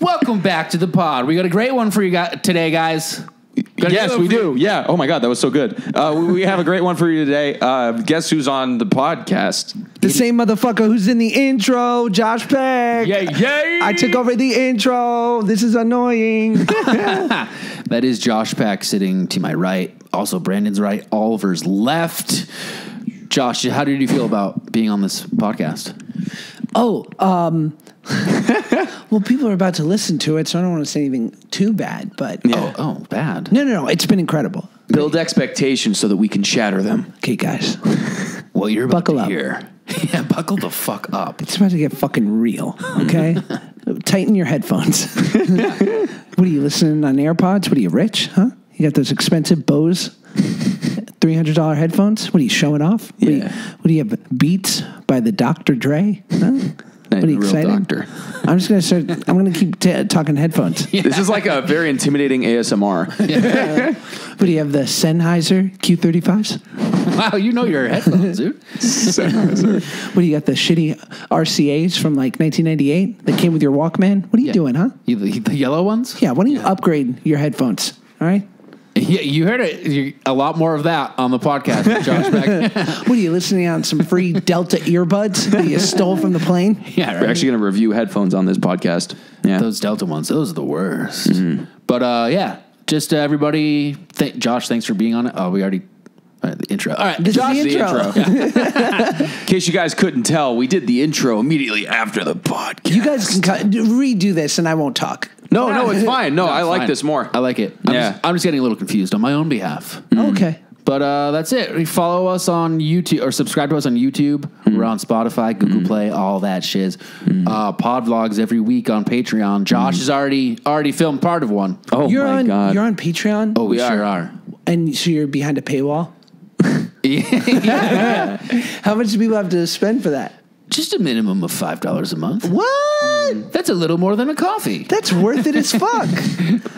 Welcome back to the pod. We got a great one for you today, guys. Yes, we do. Yeah. Oh my God, that was so good. We have a great one for you today. Guess who's on the podcast? The same motherfucker who's in the intro, Josh Peck. Yay! I took over the intro. This is annoying. That is Josh Peck sitting to my right. Also, Brandon's right. Oliver's left. Josh, how did you feel about being on this podcast? Well, people are about to listen to it, so I don't want to say anything too bad, but... Yeah. Oh, bad. No. It's been incredible. Build expectations so that we can shatter them. Okay, guys. Well, you're about Buckle to up. hear. Yeah, buckle the fuck up. It's about to get fucking real, okay? Tighten your headphones. What are you, listening on AirPods? What are you, rich? Huh? You got those expensive Bose $300 headphones? What are you, showing off? Yeah. What do you have, Beats by the Dr. Dre? Huh? What are you excited? Doctor. I'm just going to start, I'm going to keep talking headphones. Yeah. This is like a very intimidating ASMR. What do you have, the Sennheiser Q35s? Wow, you know your headphones, dude. What do you got, the shitty RCAs from like 1998 that came with your Walkman? What are you doing, huh? The yellow ones? Yeah, why don't you upgrade your headphones, all right? Yeah, you heard it. A lot more of that on the podcast with Josh Peck. What are you, listening on some free Delta earbuds that you stole from the plane? Yeah, right. We're actually going to review headphones on this podcast. Yeah. Those Delta ones, those are the worst. Mm-hmm. But yeah, just everybody, Josh, thanks for being on it. Oh, we already... the intro. All right, This Josh, is the intro. In case you guys couldn't tell, we did the intro immediately after the podcast. You guys can redo this and I won't talk. No, it's fine. No, I like fine. this more. I like it. I'm just getting a little confused on my own behalf. Okay. But that's it. Follow us on YouTube or subscribe to us on YouTube. We're on Spotify, Google Play, all that shiz. Pod vlogs every week on Patreon. Josh has already filmed part of one. Oh my God. You're on Patreon? Oh, we sure are. And so you're behind a paywall? Yeah. How much do people have to spend for that? Just a minimum of $5 a month. What? That's a little more than a coffee. That's worth it as fuck.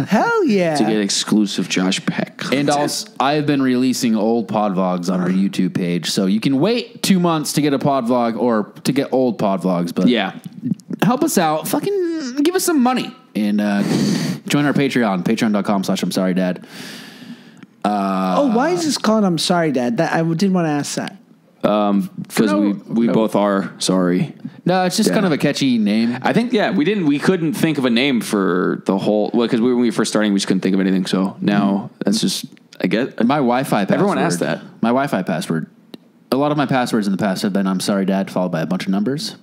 Hell yeah. To get exclusive Josh Peck content. And also, I've been releasing old pod vlogs on our YouTube page, so you can wait 2 months to get a pod vlog or to get old pod vlogs. But yeah, help us out. Fucking give us some money and join our Patreon. Patreon.com/I'm sorry, Dad. Why is this called I'm Sorry, Dad? I did want to ask that. because we both are sorry. No, it's just kind of a catchy name. I think we couldn't think of a name for the whole because when we were first starting we just couldn't think of anything. So now that's just I guess my Wi-Fi password. Everyone asked that. My Wi-Fi password. A lot of my passwords in the past have been "I'm sorry, Dad," followed by a bunch of numbers.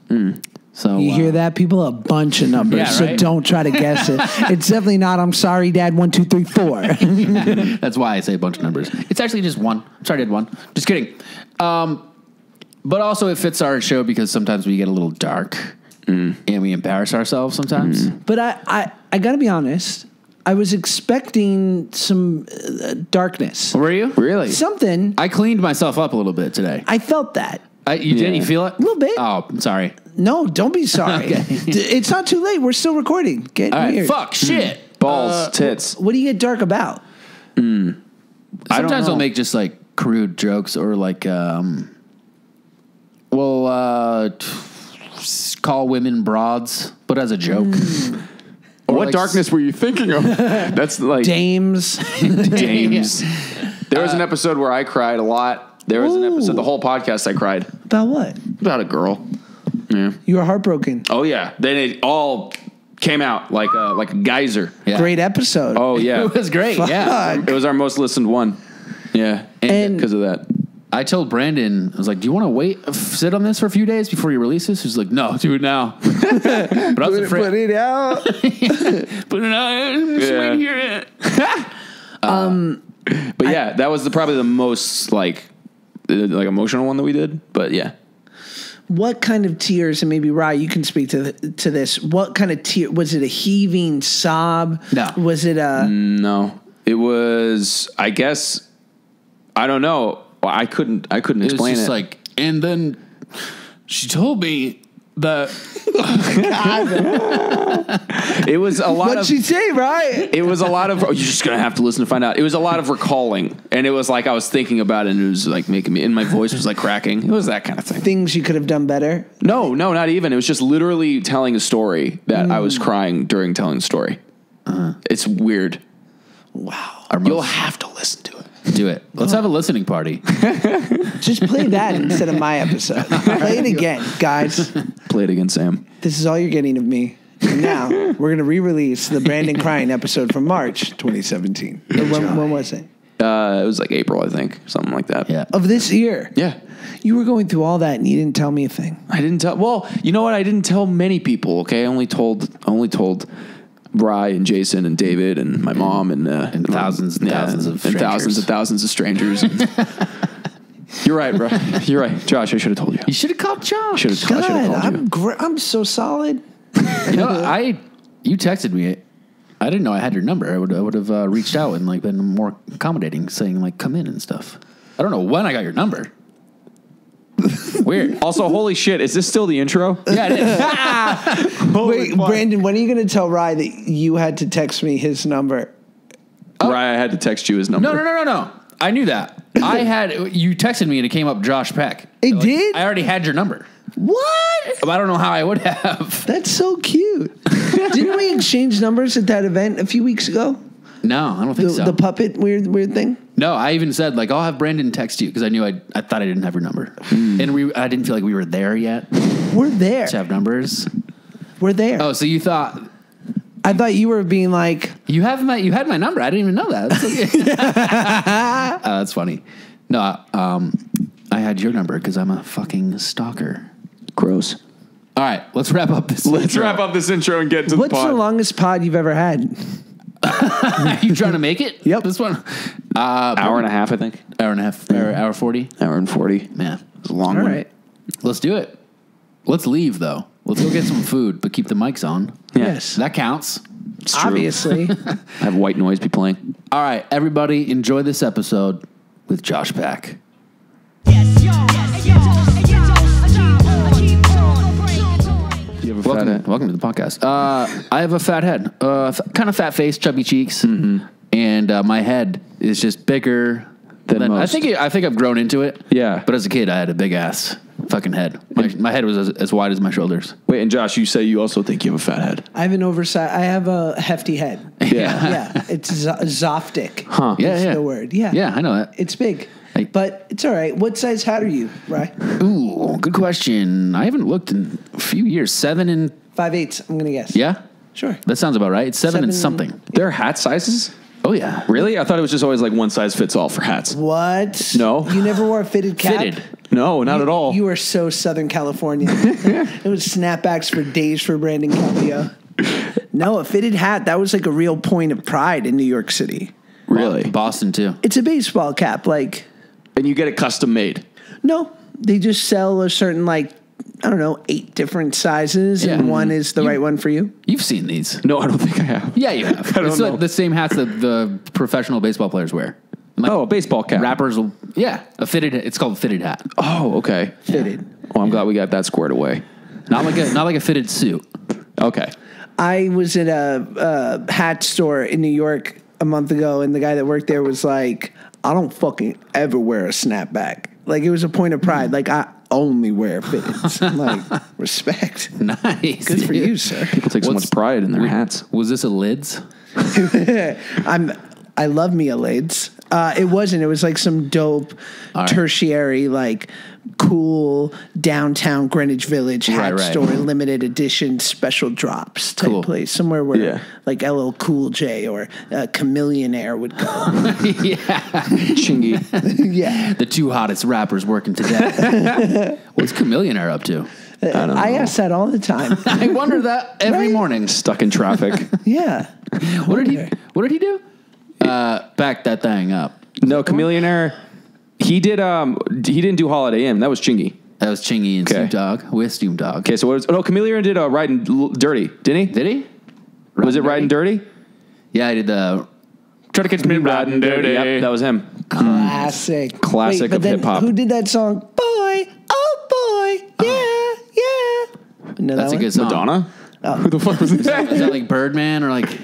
So you hear that, people? A bunch of numbers. Yeah, so right? don't try to guess it. It's definitely not "I'm sorry, Dad." 1, 2, 3, 4. That's why I say a bunch of numbers. It's actually just one. I'm sorry, Dad. 1. Just kidding. But also it fits our show because sometimes we get a little dark and we embarrass ourselves sometimes. But I got to be honest. I was expecting some darkness. Were you? Really? Something. I cleaned myself up a little bit today. I felt that. You did? You feel it? A little bit. Oh, I'm sorry. No, don't be sorry. Okay. It's not too late. We're still recording. Get All right. weird. Fuck. Shit. Balls, tits. What do you get dark about? Sometimes I'll make just like crude jokes or like, call women broads, but as a joke. Or What like darkness were you thinking of? That's like Dames. James. There was an episode where I cried a lot. There was an episode, the whole podcast I cried About what? about a girl. Yeah. You were heartbroken. Oh yeah. Then it all came out like a geyser. Yeah. Great episode. Oh yeah. It was great. Yeah. Fuck. It was our most listened one. Yeah. And- Because of that. I told Brandon, I was like, do you want to sit on this for a few days before you release this? He's like, no, do it now. But I was afraid. Put it out. Put it out. I'm just waiting to hear it. But yeah, that was probably the most like emotional one that we did. But yeah. What kind of tears, and maybe Rye, you can speak to this. What kind of tear? Was it a heaving sob? No. Was it a... No. It was, I guess, I don't know. Well, I couldn't explain it. It was just like, and then she told me that It was a lot What'd of. she say, right? It was a lot of. Oh, you're just gonna have to listen to find out. It was a lot of recalling, and it was like I was thinking about it, and it was like making me. And my voice was like cracking. It was that kind of thing. Things you could have done better. No, not even. It was just literally telling a story that I was crying during telling the story. It's weird. Wow. You'll have to listen to it. Do it. Let's have a listening party. Just play that instead of my episode. Play it again, guys. Play it again, Sam. This is all you're getting of me. And now we're going to re-release the Brandon crying episode from March 2017. When was it? It was like April, I think, something like that. Yeah. Of this year. Yeah. You were going through all that and you didn't tell me a thing. I didn't tell. Well, you know what? I didn't tell many people. Okay, I only told Bri and Jason and David and my mom and thousands and thousands of and strangers. thousands of strangers. You're right, bro. You're right, Josh. I should have told you. You should have called Josh. Should have told you. I'm so solid. You know, you texted me. I didn't know I had your number. I would have reached out and like been more accommodating, saying like come in and stuff. I don't know when I got your number. Weird. Also, holy shit, is this still the intro? Yeah, it is. Wait, Brandon, when are you going to tell Rye that you had to text me his number? Right, I had to text you his number. No. I knew that. You texted me and it came up Josh Peck. It did? I already had your number. What? I don't know how I would have. That's so cute. Didn't we exchange numbers at that event a few weeks ago? No, I don't think so. The puppet weird thing? No, I even said like I'll have Brandon text you because I knew I thought I didn't have your number, and I didn't feel like we were there yet We're there. to have numbers. We're there. Oh, so you thought I thought you were being like, you had my number? I didn't even know that. That's okay. That's funny. No, I had your number because I'm a fucking stalker. Gross. All right, let's wrap up this. Let's wrap up this intro and get to what's the pod. the longest pod you've ever had? Are you trying to make it? Yep. This one. Hour and a half, I think. Hour and a half. Hour 40. Hour and 40. Yeah. It's a long All one. right. Let's do it. Let's leave though. Let's go get some food, but keep the mics on. Yeah. Yes. That counts. It's true. Obviously. I have white noise be playing. All right, everybody, enjoy this episode with Josh Peck. You have a fat head? Welcome to the podcast. I have a fat head, kind of fat face, chubby cheeks, and my head is just bigger than most. I think I've grown into it. Yeah. But as a kid, I had a big ass fucking head. My head was as wide as my shoulders. Wait, and Josh, you say you also think you have a fat head. I have a hefty head. Yeah. Yeah. It's zoftic. Huh. Yeah, Is yeah. the word. Yeah. Yeah, I know that. It's big. Hey. But it's all right. What size hat are you, right? Ooh, good question. I haven't looked in a few years. 7 and 5/8, I'm going to guess. yeah, Sure. that sounds about right. It's 7 and 7 something. There are hat sizes? Oh yeah, Really? I thought it was just always like one size fits all for hats. What? No. You never wore a fitted cap? fitted. No, not at all. You were so Southern California. It was snapbacks for days for Brandon Capio. No, a fitted hat, that was like a real point of pride in New York City. Really? Boston too. It's a baseball cap. Like, And you get it custom made. no, they just sell a certain, like, I don't know, 8 different sizes, Yeah. and one is the right one for you. You've seen these. No, I don't think I have. Yeah, you have. I don't It's know. like the same hats that the professional baseball players wear. Like Oh, a baseball cap. rappers will, yeah, a fitted. It's called a fitted hat. Oh, okay. Fitted. Oh, I'm glad we got that squared away. Not like a fitted suit. Okay. I was at a hat store in New York a month ago, and the guy that worked there was like, I don't fucking ever wear a snapback. Like, it was a point of pride. Like, I only wear fitteds. I'm like, respect. Nice. Good for you, sir. People take so much pride in their hats. Was this a lids? I love me a lids. It wasn't. It was like some dope All right. tertiary, like cool downtown Greenwich Village hat Right. store, limited edition special drops type Cool. place. Somewhere where Yeah. like LL Cool J or Chameleonaire would go. Yeah. Chingy. Yeah. The 2 hottest rappers working today. What's Chameleonaire up to? I ask that all the time. I wonder that every Right? morning. Stuck in traffic. Yeah. What did he do? Back that thing up. No, Chameleonaire. He didn't do Holiday Inn. That was Chingy. That was Chingy and Okay. Snoop Dogg with Snoop Dogg. Okay, so what was, Chameleonaire did Riding Dirty, didn't he? Did he? Was it Riding Dirty? Yeah, I did the. Try to catch me riding dirty. Yep, that was him. Classic. Classic Wait, but of then hip-hop. Who did that song? Boy, oh boy, yeah, yeah. You know That's that a one? good song. Madonna? Who the fuck was that? Is that like Birdman or like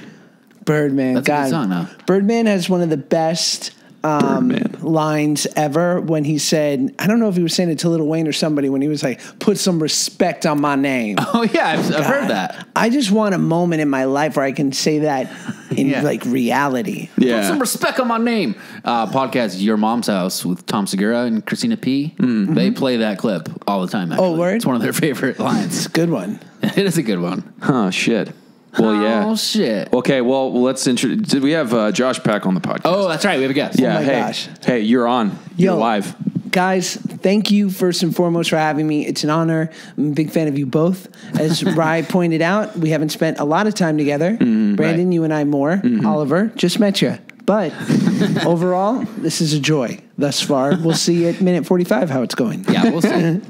Birdman? That's a good song, though. Birdman has one of the best lines ever when he said, I don't know if he was saying it to Lil Wayne or somebody, when he was like, put some respect on my name. Oh yeah, I've heard that. I just want a moment in my life where I can say that in like reality. Yeah. Put some respect on my name. Podcast Your Mom's House with Tom Segura and Christina P. They play that clip all the time. Actually. Oh, word? It's one of their favorite lines. It's a good one. It is a good one. Huh, shit. Well, yeah. Oh shit. Okay, well, let's introduce. Did we have Josh Peck on the podcast? Oh, that's right. We have a guest. yeah. my Hey, gosh. hey, you're on. You're live. Guys, thank you first and foremost for having me. It's an honor. I'm a big fan of you both. As Rye pointed out, we haven't spent a lot of time together. Brandon, right. you and I more. Oliver, just met you. But overall, this is a joy thus far. We'll see at minute 45 how it's going. Yeah, we'll see.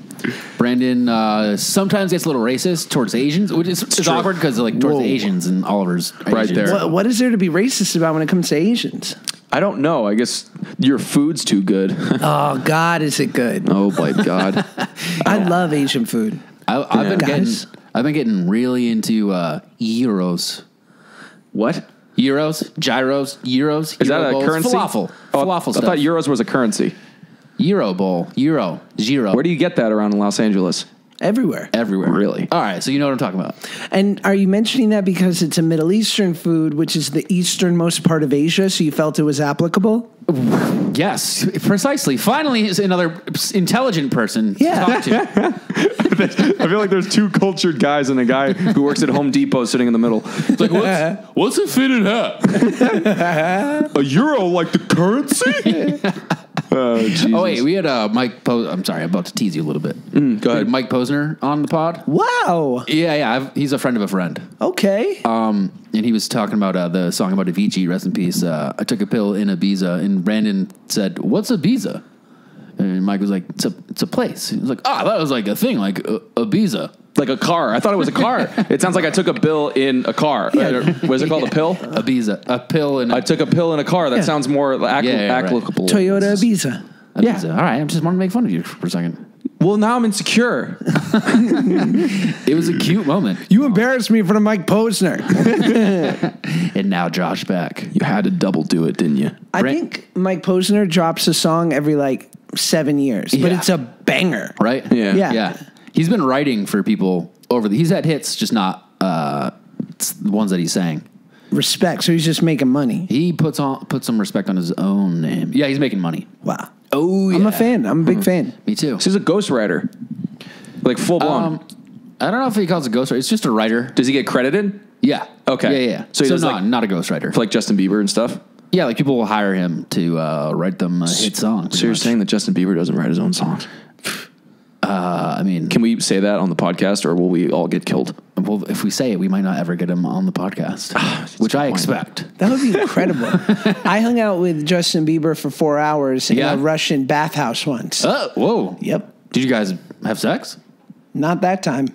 Brandon sometimes gets a little racist towards Asians, which is it's awkward because like towards Asians and Oliver's Right Asians. there. What is there to be racist about when it comes to Asians? I don't know. I guess your food's too good. Oh, God, is it good? Oh, my God. I love Asian food. I've been getting really into gyros. What? Gyros, gyros, euros. Is that gyro a bowls, currency? Falafel. Falafel I stuff. thought euros was a currency. Euro bowl. Euro. Gyro. Where do you get that around in Los Angeles? Everywhere. Everywhere. Really? All right, so you know what I'm talking about. And are you mentioning that because it's a Middle Eastern food, which is the easternmost part of Asia, so you felt it was applicable? Yes, precisely. Finally, is another intelligent person to talk to. I feel like there's two cultured guys and a guy who works at Home Depot sitting in the middle. It's like, what's a fitted hat? A euro like the currency? Oh, Jesus. Oh, wait, we had Mike I'm sorry, I'm about to tease you a little bit. Go We had ahead. Mike Posner on the pod. Wow. Yeah, he's a friend of a friend. Okay. And he was talking about the song about Avicii, rest in peace. I took a pill in Ibiza, and Brandon said, "What's Ibiza?" And Mike was like, "It's a place." He was like, "Ah, that was like a thing, like Ibiza." Like a car. I thought it was a car. It sounds like I took a bill in a car. What is it called? A pill? Ibiza. A pill in I took a pill in a car. That sounds more right. applicable. Toyota Ibiza. Ibiza. All right, I just wanted to make fun of you for a second. Well, now I'm insecure. It was a cute moment. You embarrassed me in front of Mike Posner. And now Josh Beck. You had to double do it, didn't you? I think Mike Posner drops a song every 7 years, but Yeah. it's a banger. Right? Yeah. Yeah. He's been writing for people he's had hits, just not it's the ones that he sang. Respect. So he's just making money. He put some respect on his own name. Yeah, he's making money. Wow. Oh, yeah. I'm a fan. I'm a big fan. Me too. He's a ghostwriter. Like full blown. I don't know if he calls it ghostwriter. It's just a writer. Does he get credited? Yeah. Okay. Yeah. So he does not a ghostwriter. For like Justin Bieber and stuff? Yeah, like people will hire him to write them a hit song. So you're saying that Justin Bieber doesn't write his own songs? I mean, Can we say that on the podcast, or will we all get killed? well, if we say it, we might not ever get him on the podcast, which I expect. That would be incredible. I hung out with Justin Bieber for 4 hours in a Russian bathhouse once. Oh, whoa. Yep. Did you guys have sex? Not that time.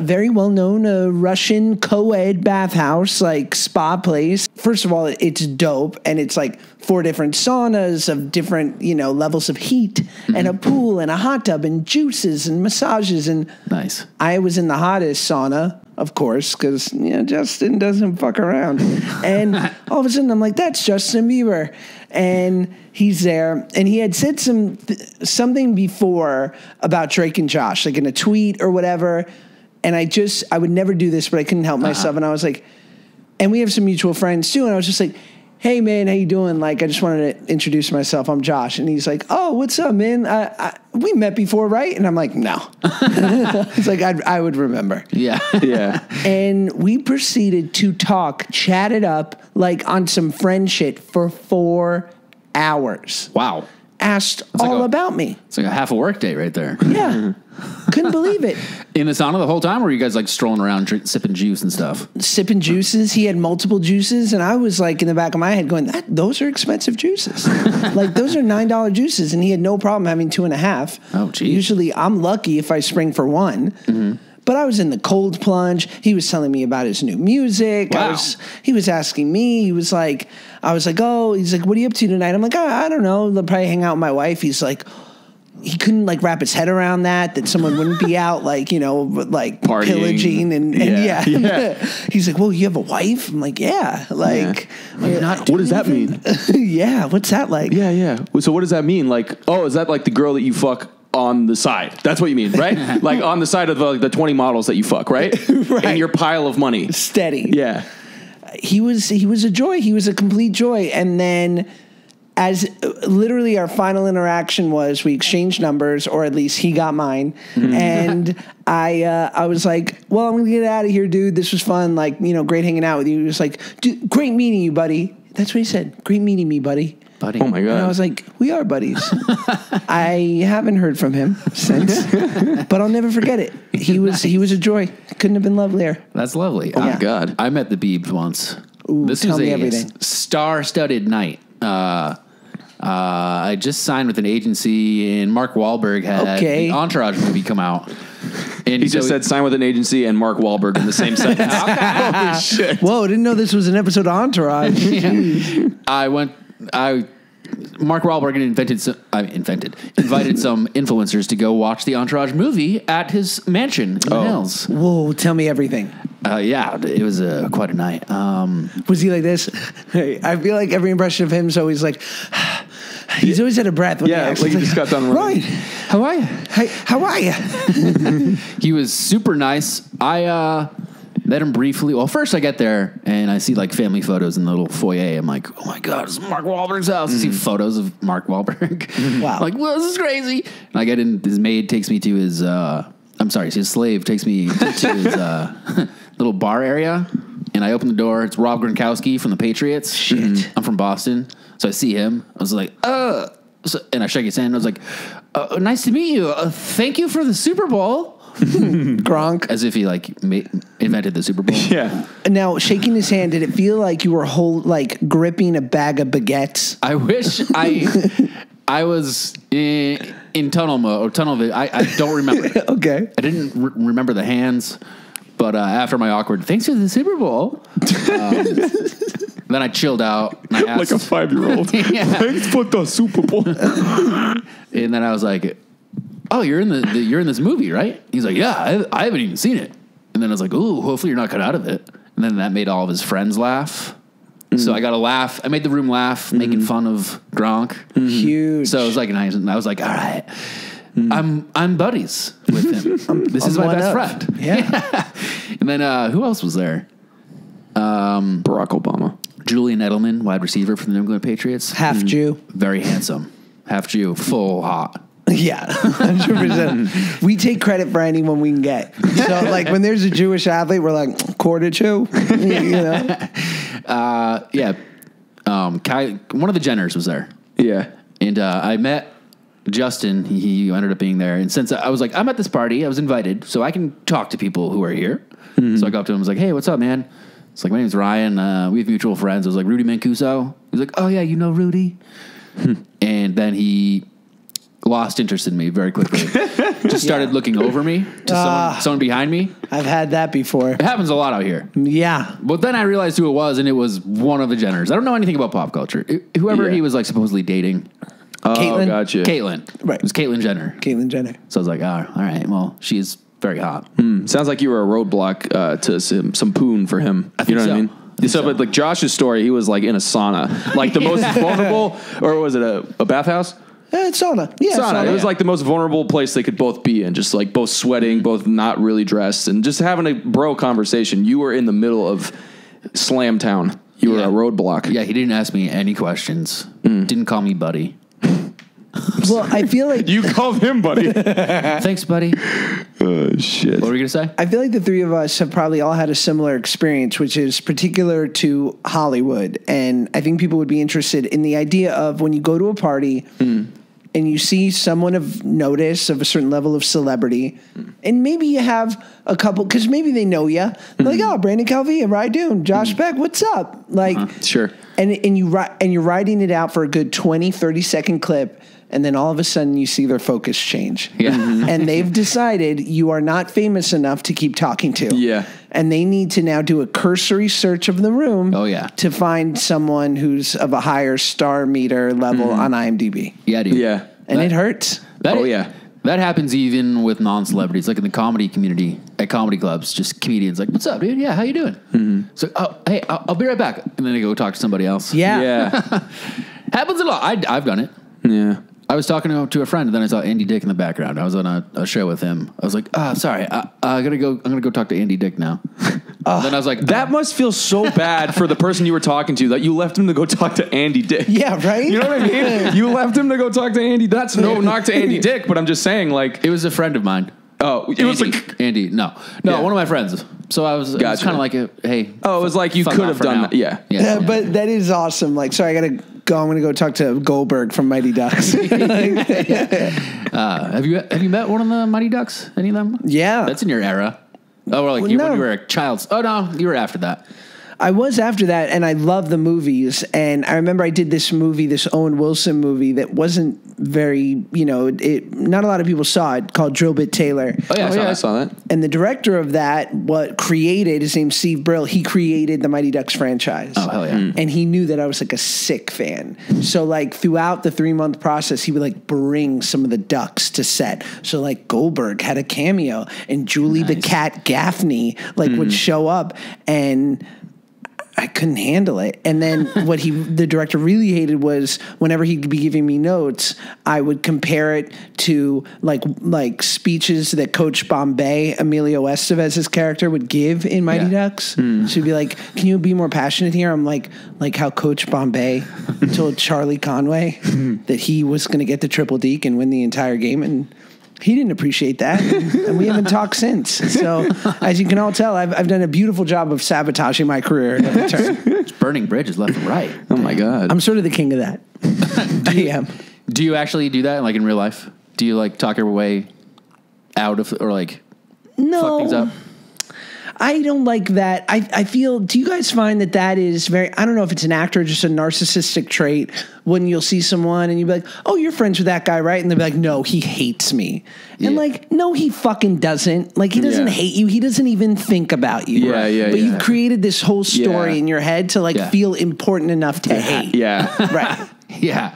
Very well known Russian co-ed bathhouse, like spa place. First of all, it's dope, and it's like 4 different saunas of different, levels of heat, and a pool and a hot tub and juices and massages. And Nice. I was in the hottest sauna, of course, because Justin doesn't fuck around. And all of a sudden, I'm like, "That's Justin Bieber," and he's there, and he had said something before about Drake and Josh, like in a tweet or whatever. And I would never do this, but I couldn't help myself. And I was like, and we have some mutual friends too. And I was just like, "Hey man, how you doing? Like, I just wanted to introduce myself. I'm Josh." And he's like, "Oh, what's up, man? We met before, right?" And I'm like, "No." It's like, I would remember. Yeah. Yeah. And we proceeded to chat it up like on some friend shit for 4 hours. Wow. Asked like all a- about me. It's like a half a work day right there. Yeah. Couldn't believe it. In the sauna the whole time, or were you guys like strolling around sipping juice and stuff? Sipping juices. He had multiple juices. And I was like in the back of my head going, those are expensive juices. Like those are $9 juices. And he had no problem having 2.5. Oh, geez. Usually I'm lucky if I spring for 1. Mm-hmm. But I was in the cold plunge. He was telling me about his new music. Wow. He was asking me. I was like, "Oh," he's like, "What are you up to tonight?" I'm like, "I don't know. I'll probably hang out with my wife." He's like, he couldn't like wrap his head around that someone wouldn't be out like, you know, like partying. pillaging and He's like, well, you have a wife? I'm like, yeah. Like, what does that mean? Yeah. What's that like? Yeah. So what does that mean? Like, oh, is that like the girl that you fuck on the side? That's what you mean, right? Like on the side of the 20 models that you fuck, right? Right. And your pile of money. Steady. Yeah. He was a joy. He was a complete joy. And then as literally our final interaction was, we exchanged numbers, or at least he got mine. And I was like, well, I'm going to get out of here, dude. This was fun. Like, you know, great hanging out with you. He was like, dude, great meeting you, buddy. That's what he said. Great meeting me, buddy. Buddy. Oh my God. And I was like, we are buddies. I haven't heard from him since, but I'll never forget it. He was a joy. Couldn't have been lovelier. That's lovely. Oh my God. I met the Beebs once. Ooh, This tell was me a everything. star-studded night. I just signed with an agency, and Mark Wahlberg had the Entourage movie come out. And He just said sign with an agency and Mark Wahlberg in the same sentence. Holy shit. Whoa, I didn't know this was an episode of Entourage. Mark Wahlberg invited some influencers to go watch the Entourage movie at his mansion in the hills. Whoa, tell me everything. Yeah, it was quite a night. Was he like this? I feel like every impression of him is always like, he's always out of breath. When Yeah, like he just got done running. Right. How are you? Hey, how are you? He was super nice. I met him briefly. Well, first I get there and I see like family photos in the little foyer. I'm like, oh my God, this is Mark Wahlberg's house. I see photos of Mark Wahlberg. Wow. Like, well, this is crazy. And I get in, his maid takes me to his, his slave takes me to his little bar area. And I open the door. It's Rob Gronkowski from the Patriots. Shit. I'm from Boston. So I see him. I was like, and I shake his hand. I was like, nice to meet you. Thank you for the Super Bowl. Gronk. As if he like invented the Super Bowl. Yeah. Now, shaking his hand, did it feel like you were gripping a bag of baguettes? I wish I was in tunnel mode or tunnel vision. I don't remember. Okay. I didn't remember the hands, but after my awkward, thanks for the Super Bowl. Then I chilled out. And I asked, Like a 5-year-old. Yeah. Thanks for the Super Bowl. And then I was like, oh, you're in this movie, right? He's like, yeah, I haven't even seen it. And then I was like, ooh, hopefully you're not cut out of it. And then that made all of his friends laugh. So I got a laugh. I made the room laugh, making fun of Gronk. Huge. So it was like nice, and I was like, all right, I'm buddies with him. This is my best friend. Yeah. And then who else was there? Barack Obama. Julian Edelman, wide receiver from the New England Patriots. Half Jew. Very handsome. Half Jew, full hot. Yeah, 100%. We take credit for anyone we can get. So, like, when there's a Jewish athlete, we're like, quarter Jew, you know? One of the Jenners was there. Yeah. And I met Justin. He ended up being there. And since I was like, I'm at this party, I was invited, so I can talk to people who are here. So I go up to him. I was like, hey, what's up, man? It's like, my name's Ryan. We have mutual friends. I was like, Rudy Mancuso. He was like, oh, yeah, you know Rudy? And then he lost interest in me very quickly. Just started looking over me to someone behind me. I've had that before. It happens a lot out here. Yeah. But then I realized who it was, and it was one of the Jenners. I don't know anything about pop culture. Whoever he was like supposedly dating. Caitlyn? Gotcha. Caitlyn. Right. It was Caitlyn Jenner. Caitlyn Jenner. So I was like, oh, all right, well, she's very hot. Sounds like you were a roadblock to some poon for him. I think you know what so. I mean? So, but like Josh's story, he was like in a sauna, like the most vulnerable, or was it a bathhouse? It's sauna. Yeah, Sauna. It was like the most vulnerable place they could both be in, just like both sweating, both not really dressed, and just having a bro conversation. You were in the middle of Slam Town. You were a roadblock. Yeah, he didn't ask me any questions. Didn't call me buddy. Well, I feel like You called him buddy. Thanks, buddy. Shit. What were you going to say? I feel like the three of us have probably all had a similar experience, which is particular to Hollywood. And I think people would be interested in the idea of when you go to a party and you see someone of notice, of a certain level of celebrity, and maybe you have a couple, because maybe they know you. Like, oh, Brandon Calvillo, how you doing? Josh Peck, what's up? Like, Sure. And you're writing it out for a good 20, 30-second clip, and then all of a sudden you see their focus change. Yeah. And they've decided you are not famous enough to keep talking to. Yeah. And they need to now do a cursory search of the room. Oh, yeah. To find someone who's of a higher star meter level on IMDb. Yeah, dude. Yeah. and it hurts. That happens even with non-celebrities, like in the comedy community, at comedy clubs, just comedians like, what's up, dude? Yeah, how you doing? Mm-hmm. So, hey, I'll be right back. And then they go talk to somebody else. Yeah. Happens a lot. I've done it. Yeah. I was talking to a friend, and then I saw Andy Dick in the background. I was on a show with him. I was like, sorry, I'm gonna go talk to Andy Dick now. Then I was like, that must feel so bad for the person you were talking to that you left him to go talk to Andy Dick. Yeah, right? You know what I mean? You left him to go talk to Andy. That's no knock to Andy Dick, but I'm just saying, like, it was a friend of mine. Oh, it was like Andy. No, one of my friends. So I was kind of like, hey. Oh, it was like you could have done that. Yeah. But that is awesome. Like, sorry, I gotta go. I'm gonna go talk to Goldberg from Mighty Ducks. Have you met one of the Mighty Ducks? Any of them? Yeah, that's in your era. Oh, well, when you were a child. Oh no, you were after that. I was after that, and I love the movies. And I remember I did this movie, this Owen Wilson movie that wasn't very, not a lot of people saw it, called Drill Bit Taylor. Oh, yeah, I saw that. And the director of that, his name's Steve Brill, he created the Mighty Ducks franchise. Oh, hell yeah. And he knew that I was like a sick fan. So like throughout the 3-month process, he would like bring some of the Ducks to set. So like Goldberg had a cameo, and Julie the Cat Gaffney would show up, and I couldn't handle it. And then the director really hated was whenever he'd be giving me notes, I would compare it to like speeches that Coach Bombay, Emilio Estevez's character, would give in Mighty Ducks. She'd be like, can you be more passionate here? I'm like how Coach Bombay told Charlie Conway that he was going to get the triple deke and win the entire game, and he didn't appreciate that, and we haven't talked since. So, as you can all tell, I've done a beautiful job of sabotaging my career at every turn. It's burning bridges left and right. Oh, my God. I'm sort of the king of that. Do you actually do that, like, in real life? Do you, like, talk your way out of, or, like, fuck things up? I don't like that. I feel, do you guys find that is very, I don't know if it's an actor or just a narcissistic trait, when you'll see someone and you'll be like, oh, you're friends with that guy, right? And they'll be like, no, he hates me. Yeah. And like, no, he fucking doesn't. Like, he doesn't hate you. He doesn't even think about you. But you've created this whole story in your head to feel important enough to hate. Yeah. Right. Yeah.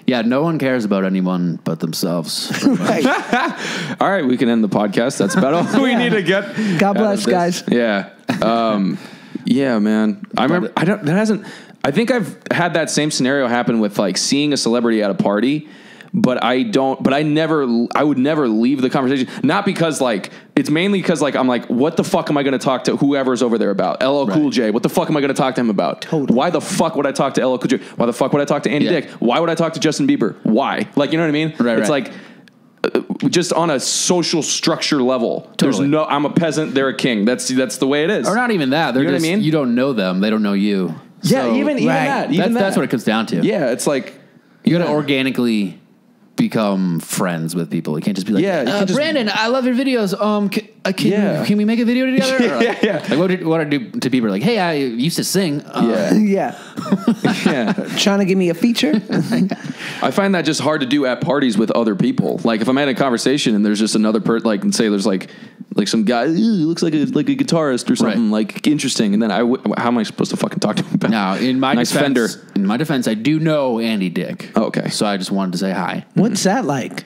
Yeah, no one cares about anyone but themselves. Right. All right, we can end the podcast. That's about all we need to get. God bless, guys. Yeah. Yeah, man. I remember I think I've had that same scenario happen with like seeing a celebrity at a party, but I would never leave the conversation. Not because it's mainly because I'm like, what the fuck am I going to talk to whoever's over there about? LL Cool J. What the fuck am I going to talk to him about? Totally. Why the fuck would I talk to LL Cool J? Why the fuck would I talk to Andy Dick? Why would I talk to Justin Bieber? Why? Like, you know what I mean? Right, it's like, just on a social structure level, there's I'm a peasant, they're a king. That's the way it is. Or not even that. They're just, what I mean? You don't know them. They don't know you. Yeah, so, even that. That's what it comes down to. Yeah, it's like you got to organically become friends with people. You can't just be like, Brandon, I love your videos. Can we make a video together? Yeah. Like, what I do to people? Like, hey, I used to sing. Yeah. Trying to give me a feature. I find that just hard to do at parties with other people. Like, if I'm having a conversation and there's just another person, like, and say there's like some guy who looks like a guitarist or something, like interesting, and then how am I supposed to fucking talk to him about? Now, in my defense, I do know Andy Dick. Oh, okay, so I just wanted to say hi. What's that like?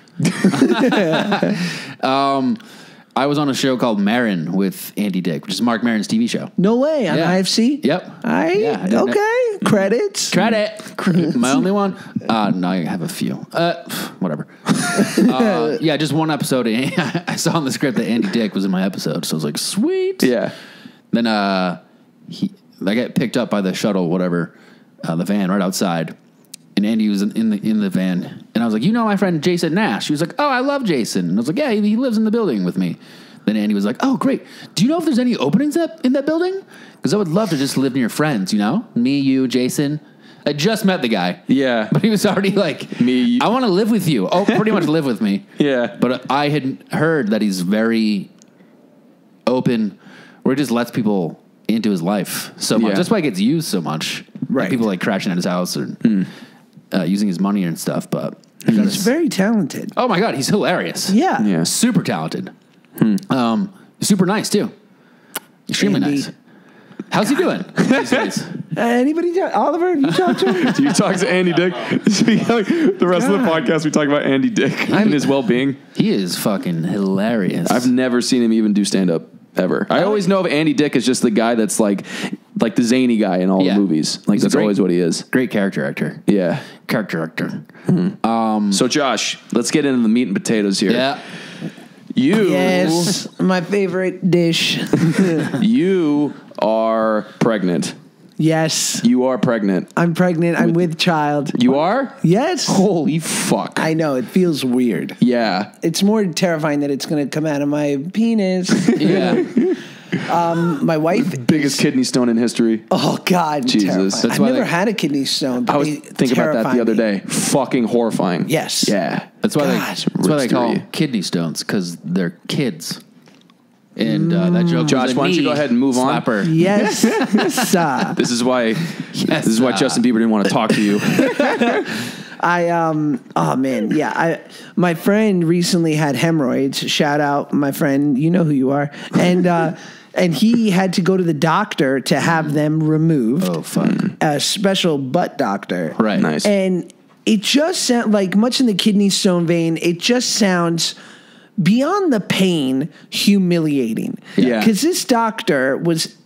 I was on a show called Marin with Andy Dick, which is Mark Maron's TV show. No way, on IFC? Yep. Okay. Credits. Credit. My only one. No, I have a few. Whatever. Just one episode. I saw in the script that Andy Dick was in my episode, so I was like, sweet. Yeah. Then I got picked up by the shuttle, whatever, the van right outside. And Andy was in the van, and I was like, you know my friend Jason Nash? She was like, oh, I love Jason. And I was like, yeah, he lives in the building with me. Then Andy was like, oh, great. Do you know if there's any openings in that building? Because I would love to just live near friends, you know? Me, you, Jason. I just met the guy. Yeah. But he was already like, me. I want to live with you. Oh, pretty much live with me. Yeah. But I had heard that he's very open, where he just lets people into his life so much. That's why it gets used so much. Right. Like people like crashing at his house or using his money and stuff. But he's very talented. Oh my God, he's hilarious. Yeah. Super talented. Super nice too. Extremely Andy. nice. How's he doing these days? Anybody? Oliver, have you talked to him? Do you talk to Andy Dick? The rest of the podcast, we talk about Andy Dick and his well-being. He is fucking hilarious. I've never seen him even do stand-up ever. I always know of Andy Dick as just the guy that's like the zany guy in all the movies. Like, that's always what he is. Great character actor. Yeah. Character actor. So, Josh, let's get into the meat and potatoes here. Yeah. Yes, my favorite dish. You are pregnant. Yes. You are pregnant. I'm pregnant. I'm with child. You are? Yes. Holy fuck. I know. It feels weird. Yeah. It's more terrifying that it's going to come out of my penis. Yeah. My wife. Biggest kidney stone in history. Oh, God. Jesus. I've never had a kidney stone. But I was thinking about that the other day. Fucking horrifying. Yes. Yeah. That's why they call them kidney stones, because they're kids. And that joke. Josh, why don't you go ahead and move on? Slapper. Yes. This is why Justin Bieber didn't want to talk to you. Oh man, yeah. My friend recently had hemorrhoids. Shout out my friend, you know who you are. And he had to go to the doctor to have them removed. Oh fuck. A special butt doctor. Right. Nice. And it just sounds like, much in the kidney stone vein, it just sounds beyond the pain humiliating. Yeah. Because this doctor was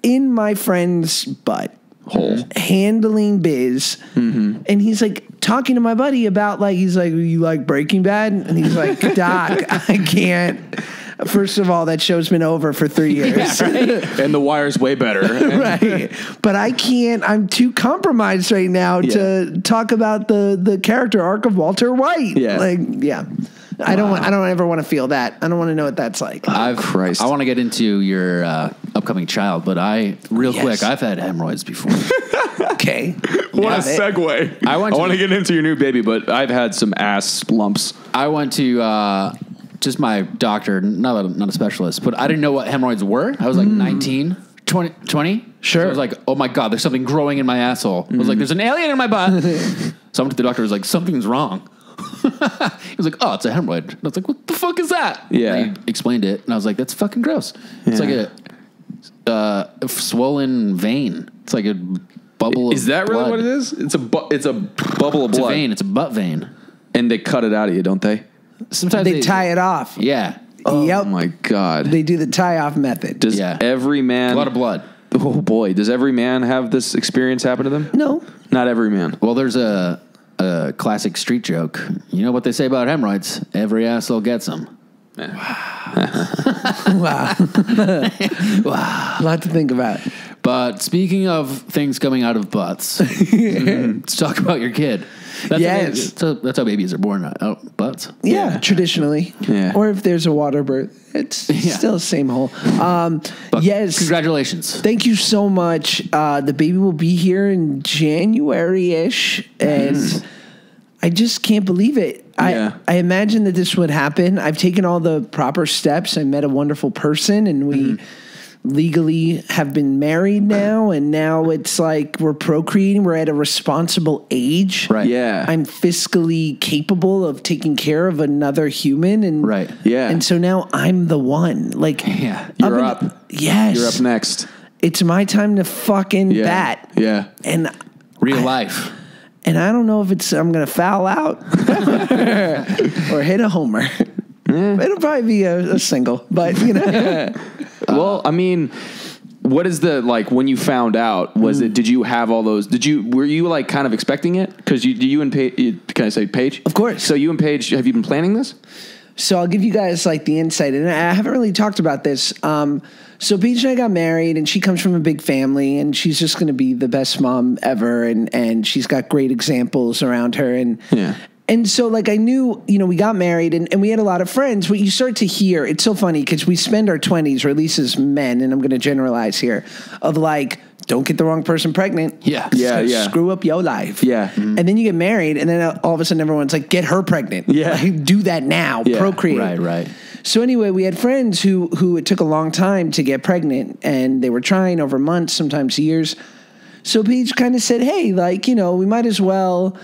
in my friend's butt. Hole. Handling biz. Mm-hmm. And he's like talking to my buddy about he's like, you like Breaking Bad? And he's like, Doc, I can't. First of all, that show's been over for 3 years. Yeah, right? And The Wire's way better. Right. But I can't. I'm too compromised right now to talk about the character arc of Walter White. Yeah. I don't ever want to feel that. I don't want to know what that's like. Christ. I want to get into your upcoming child, but quick, I've had hemorrhoids before. Okay. What a segue. I want to get into your new baby, but I've had some ass lumps. I went to just my doctor, not a specialist, but I didn't know what hemorrhoids were. I was like 19, 20. Sure. So I was like, oh my God, there's something growing in my asshole. I was like, there's an alien in my butt. So I went to the doctor, was like, something's wrong. He was like, oh, it's a hemorrhoid. And I was like, what the fuck is that? Yeah. And he explained it, and I was like, that's fucking gross. It's like a swollen vein. It's like a bubble of Is that blood. really what it is? It's a bubble of blood. It's a vein. It's a butt vein. And they cut it out of you, don't they? Sometimes they tie it off. Yeah. Oh, Yep. my God. They do the tie-off method. Does every man... A lot of blood. Oh, boy. Does every man have this experience happen to them? No. Not every man. Well, there's a classic street joke. You know what they say about hemorrhoids? Every asshole gets them. Wow. Wow. A lot to think about. But speaking of things coming out of butts, let's talk about your kid. That's how babies are born, out butts. Yeah, traditionally. Yeah. Or if there's a water birth, it's still the same hole. Yes. Congratulations. Thank you so much. The baby will be here in January-ish, and I just can't believe it. I imagined that this would happen. I've taken all the proper steps. I met a wonderful person, and we legally have been married now, and now it's like we're procreating. We're at a responsible age. Right. Yeah. I'm fiscally capable of taking care of another human, and Yeah. and so now I'm the one. Like, You're up. Yes. You're up next. It's my time to fucking bat. Yeah. And Real life. And I don't know if I'm going to foul out or hit a homer. It'll probably be a single, but you know. Well, I mean, what is when you found out, did you have all those, were you like kind of expecting it? Because you and Paige, can I say Paige? Of course. So you and Paige, have you been planning this? So I'll give you guys like the insight, and I haven't really talked about this. So Paige and I got married, and she comes from a big family, and she's just going to be the best mom ever, and she's got great examples around her, and so like I knew, we got married, and we had a lot of friends. What you start to hear, it's so funny because we spend our 20s, or at least as men, and I'm going to generalize here, of like, don't get the wrong person pregnant. Yeah. Screw up your life. Yeah. And then you get married, and then all of a sudden everyone's like, get her pregnant. Yeah. Like, do that now. Yeah. Procreate. Right. So anyway, we had friends who it took a long time to get pregnant, and they were trying over months, sometimes years. So Paige kind of said, hey, we might as well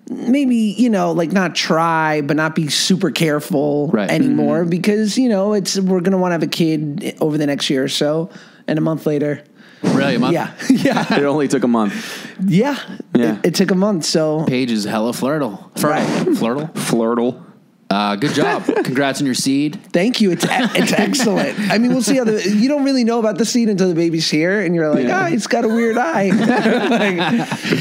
maybe, not try, but not be super careful anymore because, we're going to want to have a kid over the next year or so. And a month later, Really, a month? Yeah. Yeah. It only took a month. Yeah. Yeah. It took a month. So Paige is hella flirtle. Right. Flirtle. Flirtle. Good job. Congrats on your seed. thank you. It's excellent. I mean, we'll see how you don't really know about the seed until the baby's here, and you're like, it's got a weird eye.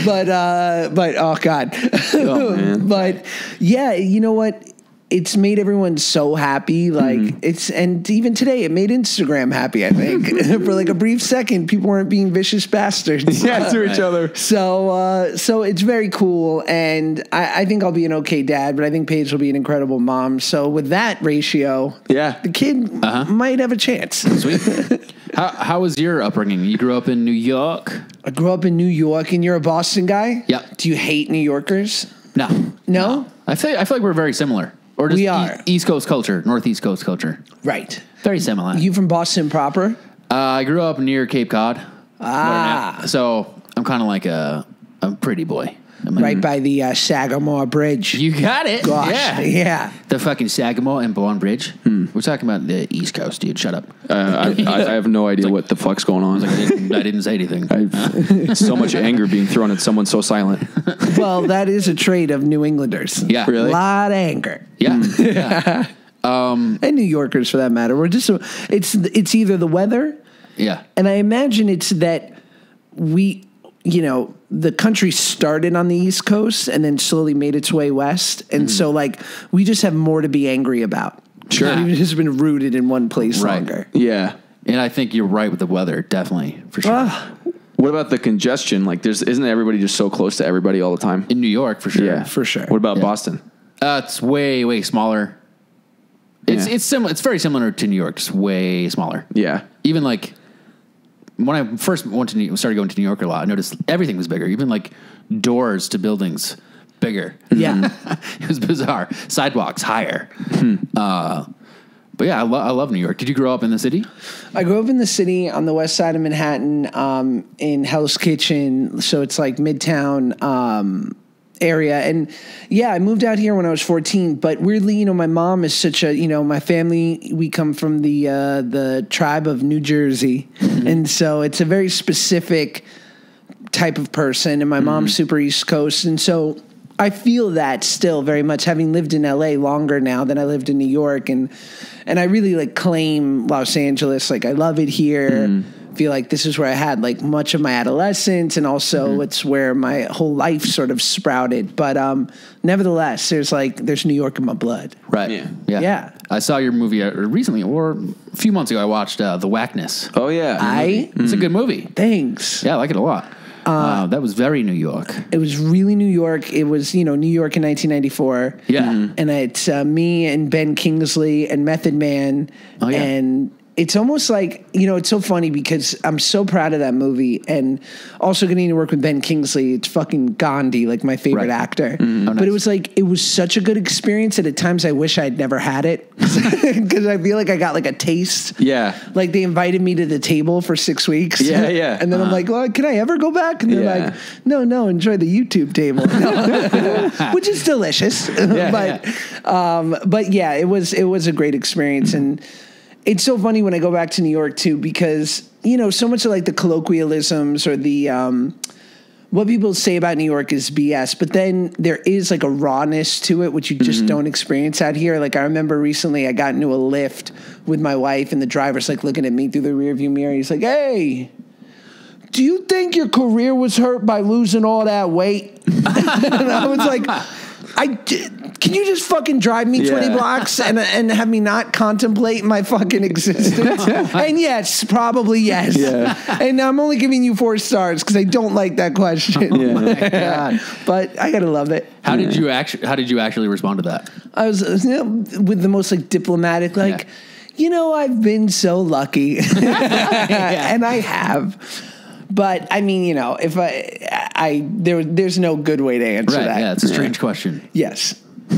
but oh God. Oh, man. But yeah, you know what? It's made everyone so happy. Like and even today it made Instagram happy, I think. For like a brief second, people weren't being vicious bastards. Yeah, to each other. So it's very cool. And I think I'll be an okay dad, but I think Paige will be an incredible mom. So with that ratio, the kid might have a chance. Sweet. How was your upbringing? You grew up in New York? I grew up in New York, and you're a Boston guy? Yeah. Do you hate New Yorkers? No? I feel like we're very similar. Or just We are. East Coast culture, Northeast Coast culture. Right. Very similar. You from Boston proper? I grew up near Cape Cod. Ah. So I'm kind of like a pretty boy. Right by the Sagamore Bridge. You got it. Gosh. Yeah. The fucking Sagamore and Bourne Bridge. We're talking about the East Coast, dude. Shut up. I have no idea what the fuck's going on. I didn't say anything. So much anger being thrown at someone so silent. Well, that is a trait of New Englanders. Yeah. Really? A lot of anger. Yeah. Yeah. And New Yorkers, for that matter. We're just it's either the weather, Yeah. and I imagine it's that the country started on the East Coast and then slowly made its way west, and so like we just have more to be angry about. Sure. We've just been rooted in one place longer. Yeah. And I think you're right with the weather, definitely, for sure. What about the congestion? Like, isn't everybody just so close to everybody all the time? In New York, for sure. Yeah, for sure. What about Boston? It's way, way smaller. It's similar. It's very similar to New York, just way smaller. Yeah. Even like when I first started going to New York a lot, I noticed everything was bigger. Even like doors to buildings, bigger. Yeah. It was bizarre. Sidewalks higher. But yeah, I love New York. Did you grow up in the city? I grew up in the city on the west side of Manhattan, in Hell's Kitchen. So it's like Midtown area. And yeah, I moved out here when I was 14. But weirdly, my mom is such a, my family, we come from the tribe of New Jersey. And so it's a very specific type of person. And my mom's super East Coast. And so I feel that still very much, having lived in LA longer now than I lived in New York. And I really like claim Los Angeles. Like I love it here. Feel like this is where I had like much of my adolescence, and also it's where my whole life sort of sprouted. But nevertheless, there's New York in my blood. Right. Yeah. I saw your movie recently, or a few months ago. I watched The Whackness. Oh, yeah. It's a good movie. Thanks. Yeah, I like it a lot. That was very New York. It was really New York. It was, New York in 1994. Yeah. And it's me and Ben Kingsley and Method Man. Oh, yeah. And it's almost like, it's so funny because I'm so proud of that movie, and also getting to work with Ben Kingsley. It's fucking Gandhi, like my favorite actor. Oh, nice. But it was such a good experience, and at times I wish I'd never had it because I feel like I got like a taste. Yeah. Like they invited me to the table for 6 weeks. Yeah, yeah. And then I'm like, well, can I ever go back? And they're like, no, enjoy the YouTube table. Which is delicious. But yeah, it was a great experience. And it's so funny when I go back to New York too, because, so much of like the colloquialisms or the, what people say about New York is BS, but then there is like a rawness to it, which you just don't experience out here. Like I remember recently I got into a Lyft with my wife, and the driver's like looking at me through the rearview mirror. He's like, "Hey, do you think your career was hurt by losing all that weight?" And I was like, can you just fucking drive me 20 blocks and have me not contemplate my fucking existence? And yes, probably yes. Yeah. And I'm only giving you 4 stars because I don't like that question. Oh my God. But I gotta love it. How did you actually respond to that? I was with the most like diplomatic, like, I've been so lucky, and I have. But I mean, if there's no good way to answer that. Yeah, it's a strange question. Yes. I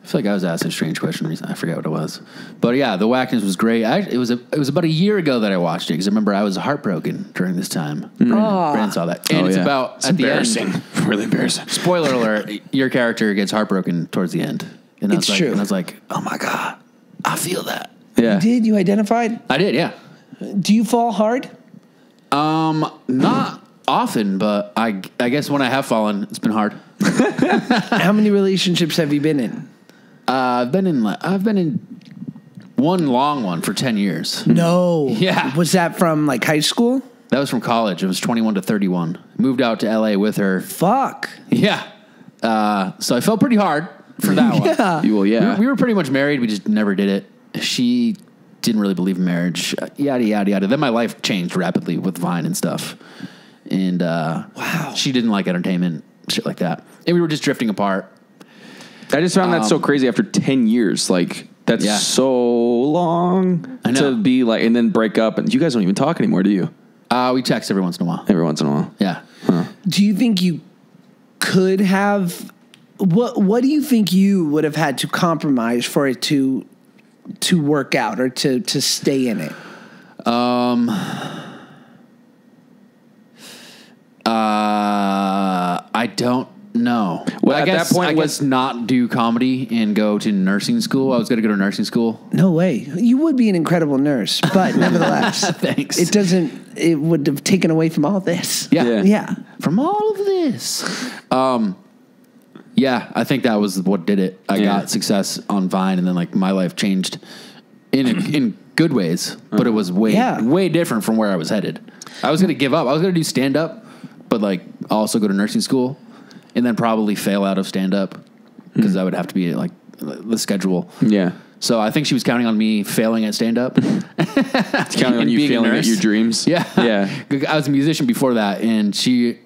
feel like I was asked a strange question recently. I forget what it was, but yeah, The Whackness was great. It was about a year ago that I watched it because I remember I was heartbroken during this time. Brandon saw that, and it's about at the end. Really embarrassing. Spoiler alert: your character gets heartbroken towards the end, and It's true. And I was like, oh my God, I feel that. Yeah. You did? You identified? I did, yeah. Do you fall hard? Not often, but I guess when I have fallen, it's been hard. How many relationships have you been in? I've been in one long one for 10 years. No. Yeah. Was that from like high school? That was from college. It was 21 to 31. Moved out to LA with her. Fuck. Yeah. So I felt pretty hard for that one. Yeah. Well, yeah. We were pretty much married. We just never did it. She didn't really believe in marriage. Yada, yada, yada. Then my life changed rapidly with Vine and stuff. And wow. She didn't like entertainment, shit like that. And we were just drifting apart. I just found that so crazy after 10 years. Like, that's so long to be like, and then break up. And you guys don't even talk anymore, do you? We text every once in a while. Every once in a while. Yeah. Huh. Do you think you could have, what do you think you would have had to compromise for it to work out or to stay in it? I don't know. Well, I at guess, that point, I guess not do comedy and go to nursing school. I was going to go to nursing school. No way. You would be an incredible nurse, but nevertheless, Thanks. It would have taken away from all this. Yeah. From all of this. Yeah, I think that was what did it. I got success on Vine, and then like my life changed in good ways, but it was way different from where I was headed. I was going to give up. I was going to do stand up, but like also go to nursing school, and then probably fail out of stand up because that would have to be like the schedule. Yeah. So I think she was counting on me failing at stand up. Counting on you failing at your dreams. Yeah. Yeah. I was a musician before that, and she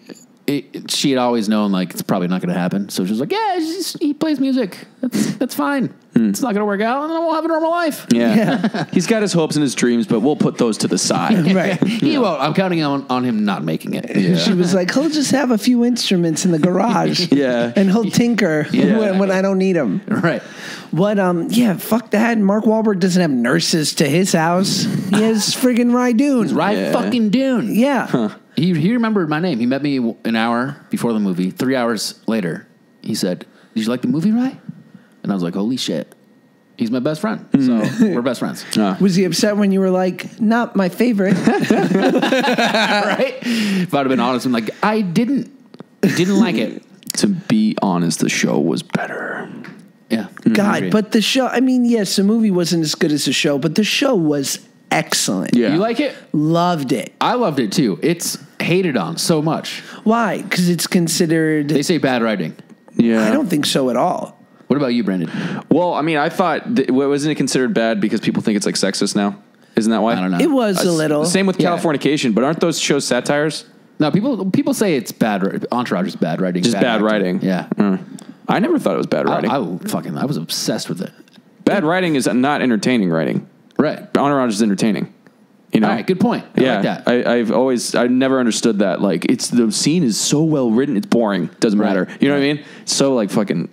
had always known like it's probably not going to happen. So she was like, "Yeah, he plays music. That's fine. It's not going to work out, and then we'll have a normal life." Yeah. He's got his hopes and his dreams, but we'll put those to the side. Right. He won't. I'm counting on him not making it. Yeah. She was like, he'll just have a few instruments in the garage. Yeah. And he'll tinker when I don't need him. Right. What, fuck that. Mark Wahlberg doesn't have nurses to his house. He has friggin' Rydoon. Right fucking Dune. Yeah. Huh. He remembered my name. He met me an hour before the movie. 3 hours later, he said, "Did you like the movie, Rye?" And I was like, "Holy shit." He's my best friend. So we're best friends. Was he upset when you were like, not my favorite? Right? If I'd have been honest, I'm like, I didn't like it. To be honest, the show was better. Yeah. God, but the show, I mean, yes, the movie wasn't as good as the show, but the show was excellent. Yeah. You like it? Loved it. I loved it too. It's hated on so much. Why? Because it's considered, They say bad writing. Yeah. I don't think so at all. What about you, Brandon? Well, I mean, I thought, wasn't it considered bad because people think it's like sexist now? Isn't that why? I don't know. It was a little. Same with Californication, but aren't those shows satires? No, people say it's bad. Entourage is bad writing. Just bad writing. Yeah. I never thought it was bad writing. I was obsessed with it. Bad writing is not entertaining writing. Right. Entourage is entertaining. You know? All right, good point. I like that. I never understood that. Like, the scene is so well written, it's boring. Doesn't matter. You know what I mean? So like fucking,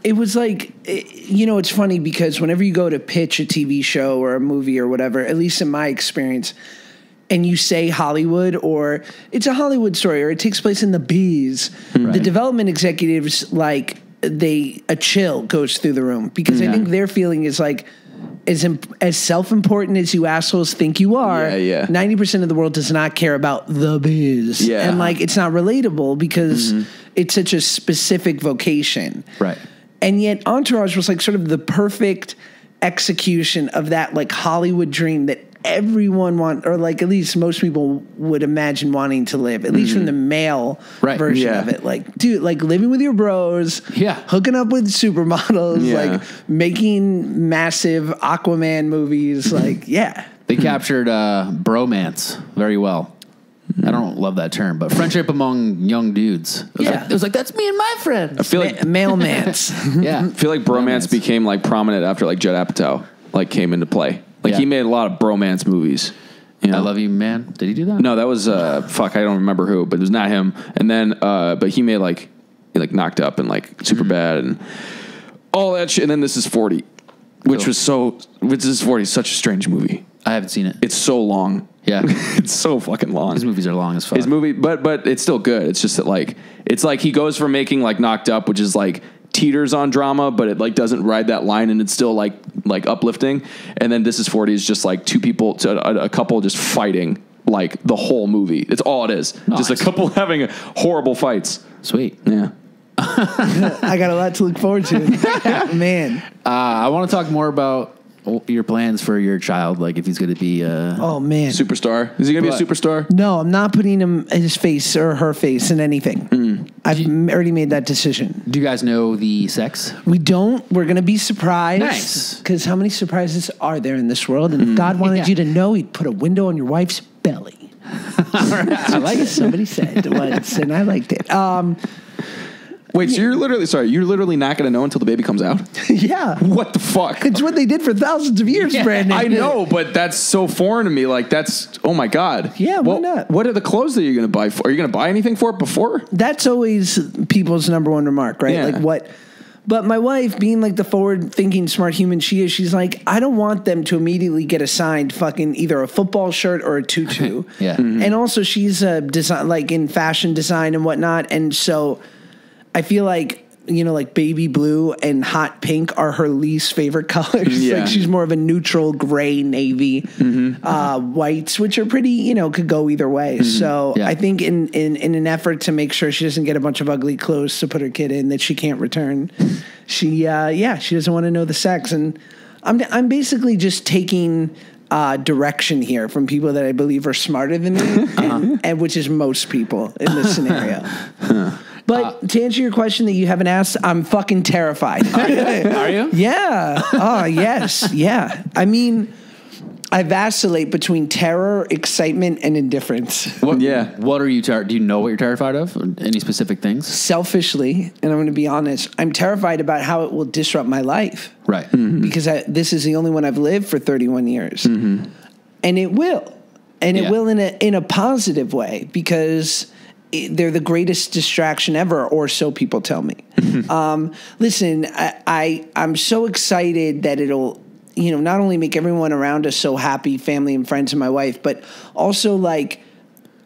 It was like, it's funny because whenever you go to pitch a TV show or a movie or whatever, at least in my experience, and you say Hollywood or it's a Hollywood story or it takes place in the B's, the development executives, like, a chill goes through the room because I think their feeling is like, as self-important as you assholes think you are, 90% of the world does not care about the biz. Yeah. And like, it's not relatable because it's such a specific vocation. Right. And yet Entourage was like sort of the perfect execution of that like Hollywood dream that everyone or like at least most people would imagine wanting to live, at least from the male version of it. Like, dude, like living with your bros, hooking up with supermodels, like making massive Aquaman movies. Like, they captured bromance very well. I don't love that term, but friendship among young dudes. It was like that's me and my friend. I feel like mailmans. I feel like bromance became like prominent after like Judd Apatow like came into play. Like he made a lot of bromance movies. You know? I Love You, Man. Did he do that? No, that was I don't remember who, but it was not him. And then but he made like Knocked Up and like Superbad and all that shit. And then This Is 40, which is such a strange movie. I haven't seen it. It's so long. Yeah. It's so fucking long. His movies are long as fuck. His movie, but it's still good. It's just that like it's like he goes from making like Knocked Up, which is like teeters on drama, but it like doesn't ride that line, and it's still like uplifting. And then This Is 40 is just like two people, a couple just fighting like the whole movie. It's all it is. Nice. Just a couple having horrible fights. Sweet. Yeah. I got a lot to look forward to. Man. I want to talk more about your plans for your child, like if he's going to be Oh, man. Superstar. Is he going to be a superstar? No, I'm not putting his face or her face in anything. I've already made that decision. Do you guys know the sex? We don't. We're going to be surprised. Nice. Because how many surprises are there in this world? And if God wanted you to know, he'd put a window on your wife's belly. I like it. Somebody said once, and I liked it. Wait, so you're literally not going to know until the baby comes out? Yeah. What the fuck? It's what they did for thousands of years, Brandon. I know, but that's so foreign to me. Like, that's, oh my God. Yeah, why not? What are the clothes that you're going to buy for? Are you going to buy anything for it before? That's always people's number one remark, right? Yeah. Like what? But my wife, being like the forward-thinking, smart human she is, she's like, I don't want them to immediately get assigned fucking either a football shirt or a tutu. Yeah. And also she's a design, like in fashion design and whatnot. And so I feel like, you know, like baby blue and hot pink are her least favorite colors. Yeah. Like she's more of a neutral gray navy, whites, which are pretty, you know, could go either way. So Yeah. I think in an effort to make sure she doesn't get a bunch of ugly clothes to put her kid in that she can't return, she doesn't want to know the sex. And I'm basically just taking direction here from people that I believe are smarter than me, and which is most people in this scenario. But to answer your question that you haven't asked, I'm fucking terrified. Are you? Yeah. Oh, yes. Yeah. I mean, I vacillate between terror, excitement, and indifference. What, Yeah. What are you? Do you know what you're terrified of? Any specific things? Selfishly, and I'm going to be honest, I'm terrified about how it will disrupt my life. Right. Because this is the only one I've lived for 31 years. And it will. And it will in a positive way, because they're the greatest distraction ever, or so people tell me. Listen, I'm so excited that it'll, you know, not only make everyone around us so happy, family and friends and my wife, but also like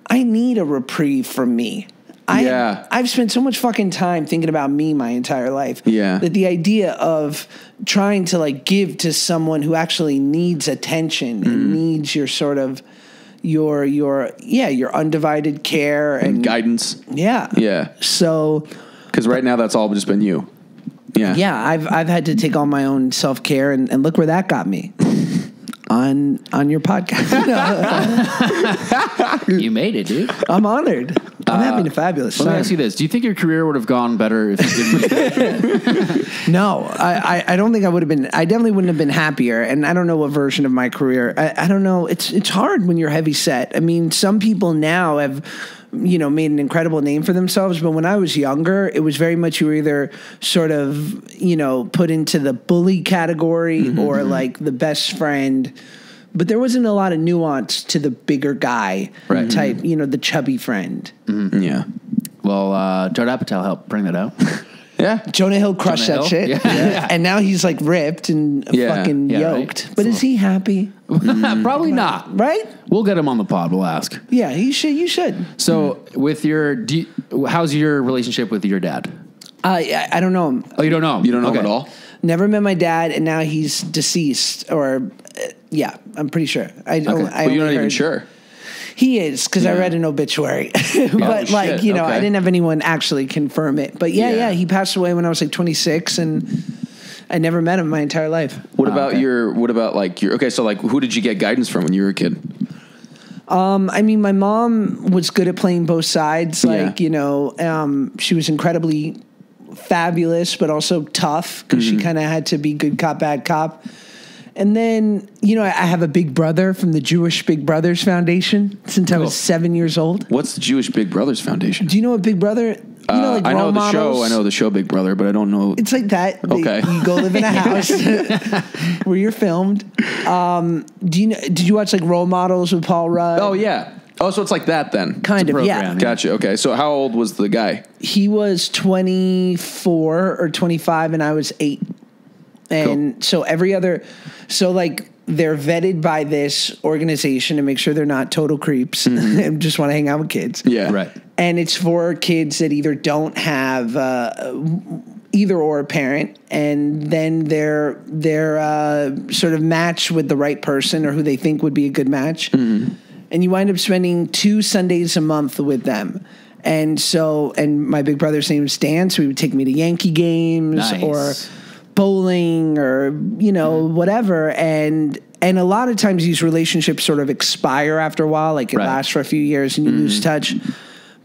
I need a reprieve from me. I've spent so much fucking time thinking about me my entire life. Yeah. That the idea of trying to like give to someone who actually needs attention and needs your sort of your undivided care and guidance. Yeah. Yeah. So, because right now that's all just been you. Yeah. Yeah, I've had to take all my own self-care, and look where that got me. On your podcast. You made it, dude. I'm honored. I'm having a fabulous Let me time. ask you this: do you think your career would have gone better if you didn't? No, I don't think I would have been. I definitely wouldn't have been happier. And I don't know what version of my career. I don't know. It's hard when you're heavy set. I mean, some people now have, you know, made an incredible name for themselves. But when I was younger, it was very much you were either sort of, you know, put into the bully category or like the best friend. But there wasn't a lot of nuance to the bigger guy type, you know, the chubby friend. Yeah. Well, Judd Apatow helped bring that out. Yeah. Jonah Hill crushed Jonah that Hill? shit. Yeah. And now he's like ripped and fucking yoked. right. But is he happy? Probably not. Right? We'll get him on the pod. We'll ask. Yeah, you should. So, with your, how's your relationship with your dad? I don't know him. Oh, you don't know him? You don't know Okay. him at all? Never met my dad, and now he's deceased. Or, yeah, I'm pretty sure. But you're not even sure. He is, because I read an obituary. But, like, shit. you know, Okay. I didn't have anyone actually confirm it. But, yeah, he passed away when I was like 26, and I never met him my entire life. What about okay, so like who did you get guidance from when you were a kid? I mean, my mom was good at playing both sides. Like, Yeah. you know, she was incredibly fabulous, but also tough, because she kind of had to be good cop, bad cop. And then, you know, I have a big brother from the Jewish Big Brothers Foundation since I was 7 years old. What's the Jewish Big Brothers Foundation? Do you know what Big Brother? You know, like I know role the models? show. I know the show Big Brother, but I don't know. It's like that. Okay. You go live in a house where you're filmed. Did you watch like Role Models with Paul Rudd? Oh yeah. Oh, so it's like that then. Kind of, yeah. program. Gotcha. Okay. So how old was the guy? He was 24 or 25, and I was 8. And so like they're vetted by this organization to make sure they're not total creeps and just want to hang out with kids. Yeah. Right. And it's for kids that either don't have either or a parent, and then they're sort of matched with the right person or who they think would be a good match. And and you wind up spending 2 Sundays a month with them. And my big brother's name was Dan, so he would take me to Yankee games or bowling or, whatever. And a lot of times these relationships sort of expire after a while, like it lasts for a few years and you lose touch.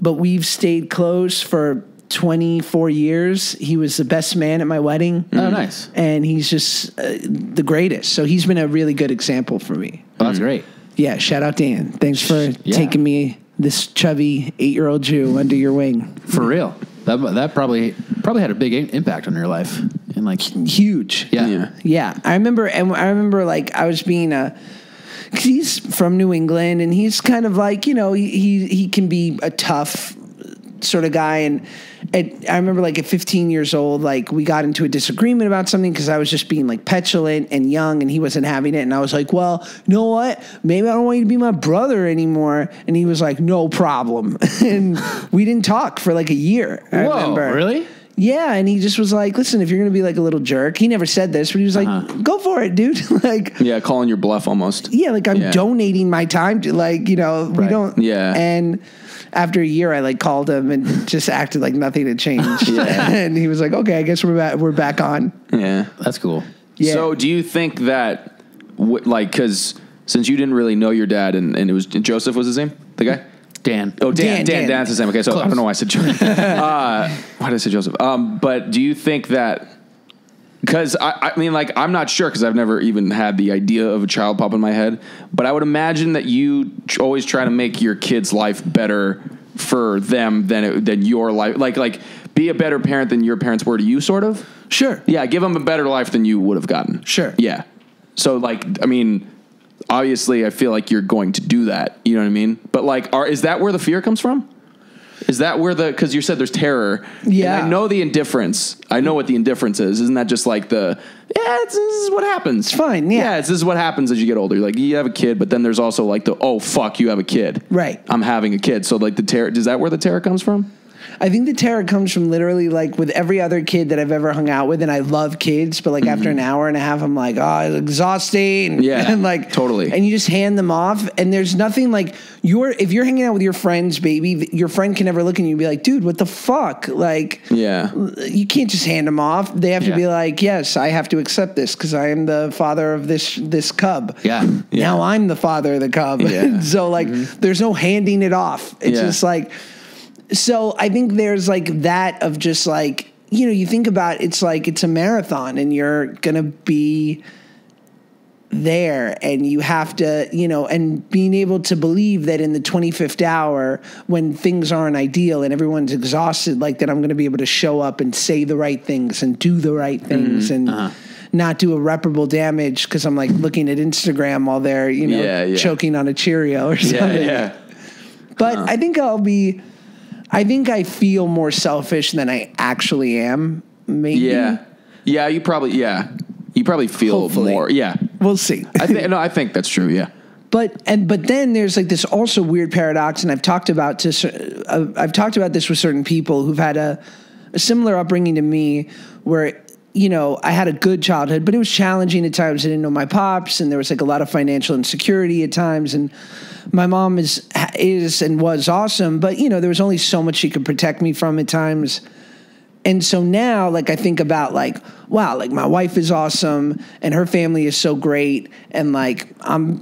But we've stayed close for 24 years. He was the best man at my wedding. Oh, nice. And he's just the greatest. So he's been a really good example for me. Well, that's great. Yeah, shout out Dan. Thanks for taking me, this chubby 8-year-old Jew, under your wing. For real. That probably had a big impact on your life. And like huge. Yeah. I remember like I was being cause he's from New England and he's kind of like, he can be a tough sort of guy. And I remember like at 15 years old, like we got into a disagreement about something because I was just being like petulant and young and he wasn't having it. And I was like, well, you know what? Maybe I don't want you to be my brother anymore. And he was like, no problem. And we didn't talk for like a year. I remember. Really? Yeah, and he just was like, listen, if you're going to be like a little jerk, he never said this, but he was like, go for it, dude. Like, yeah, calling your bluff almost. Yeah, like I'm donating my time to we don't. Yeah. And after a year, I like called him and just acted like nothing had changed. And he was like, okay, I guess we're back on. Yeah. That's cool. Yeah. So do you think that, because since you didn't really know your dad and it was Joseph was his name, the guy? Dan. Oh, Dan. Dan's his name. Okay, so Close. I don't know why I said Joseph. Why did I say Joseph? But do you think that, because I mean, like, I'm not sure because I've never even had the idea of a child pop in my head, but I would imagine that you always try to make your kid's life better for them than your life. Like be a better parent than your parents were to you, sort of? Sure. Yeah, give them a better life than you would have gotten. Sure. Yeah. So, like, I mean, obviously, I feel like you're going to do that. You know what I mean? But, like, is that where the fear comes from? Is that where because you said there's terror. Yeah. And I know the indifference. I know what the indifference is. Isn't that just like this is what happens. It's fine, yeah. This is what happens as you get older. Like, you have a kid, but then there's also like oh, fuck, you have a kid. Right. I'm having a kid. So, like, the terror, is that where the terror comes from? I think the terror comes from literally like with every other kid that I've ever hung out with, and I love kids, but like after an hour and a half, I'm like, oh, it's exhausting. Yeah, and like totally. And you just hand them off, and there's nothing like if you're hanging out with your friends, baby, your friend can never look at you and be like, dude, what the fuck? Like, yeah, you can't just hand them off. They have to be like, yes, I have to accept this because I am the father of this cub. Yeah. Now I'm the father of the cub. Yeah. So like, there's no handing it off. It's just like. So I think there's like that of just like, you think about it's like it's a marathon and you're going to be there and you have to, and being able to believe that in the 25th hour when things aren't ideal and everyone's exhausted, like that I'm going to be able to show up and say the right things and do the right things and not do irreparable damage because I'm like looking at Instagram while they're, choking on a Cheerio or something. Yeah. But I think I feel more selfish than I actually am. Maybe. Yeah. You probably feel Hopefully. more. Yeah. We'll see. I think that's true. Yeah. But then there's like this also weird paradox, and I've talked about this with certain people who've had a similar upbringing to me, where I had a good childhood, but it was challenging at times. I didn't know my pops, and there was like a lot of financial insecurity at times, and my mom is and was awesome, but there was only so much she could protect me from at times. And so now, like, I think about like, wow, like my wife is awesome and her family is so great. And like, I'm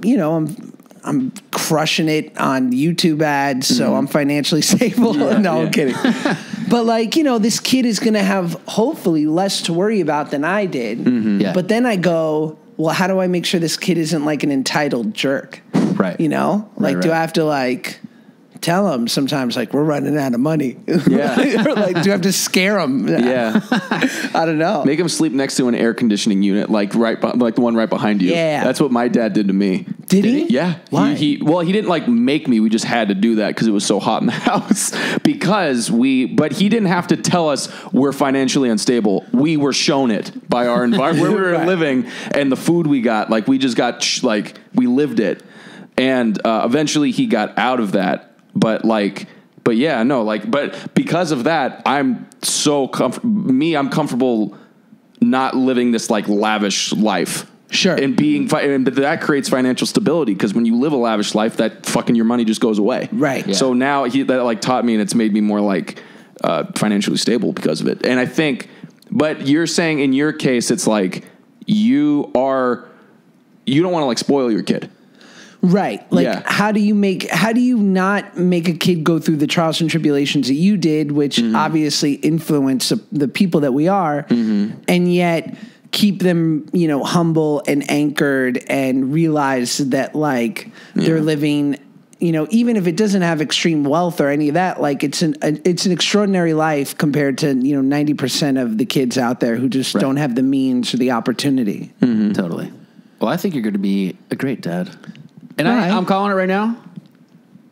crushing it on YouTube ads. So I'm financially stable. I'm kidding. But like, this kid is going to have hopefully less to worry about than I did. Yeah. But then I go, well, how do I make sure this kid isn't like an entitled jerk? Right. Like, do I have to like tell him sometimes like we're running out of money? Yeah. Or like, do I have to scare him? Yeah. I don't know. Make him sleep next to an air conditioning unit, like the one right behind you. Yeah. That's what my dad did to me. Did he? Yeah. Why? He didn't like make me. We just had to do that because it was so hot in the house. But he didn't have to tell us we're financially unstable. We were shown it by our environment where we were living and the food we got. Like we just got we lived it. And eventually he got out of that. But because of that, I'm so I'm comfortable not living this like lavish life Sure. And but that creates financial stability because when you live a lavish life, that fucking your money just goes away. Right. Yeah. So now that like taught me, and it's made me more like financially stable because of it. And I think, but you're saying in your case, it's like you don't want to like spoil your kid. Right. Like, how do you not make a kid go through the trials and tribulations that you did, which obviously influence the people that we are, and yet keep them, humble and anchored and realize that like they're living, even if it doesn't have extreme wealth or any of that, like it's an extraordinary life compared to, 90% of the kids out there who just don't have the means or the opportunity. Totally. Well, I think you're going to be a great dad. And I'm calling it right now.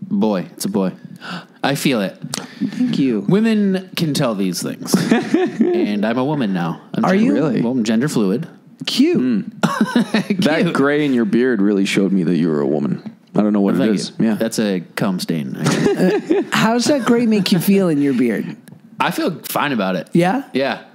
Boy, it's a boy. I feel it. Thank you. Women can tell these things. And I'm a woman now. Are you? Really? Well, I'm gender fluid. Cute. That gray in your beard really showed me that you were a woman. I don't know what it is. You. Yeah. That's a cum stain. How's that gray make you feel in your beard? I feel fine about it. Yeah? Yeah.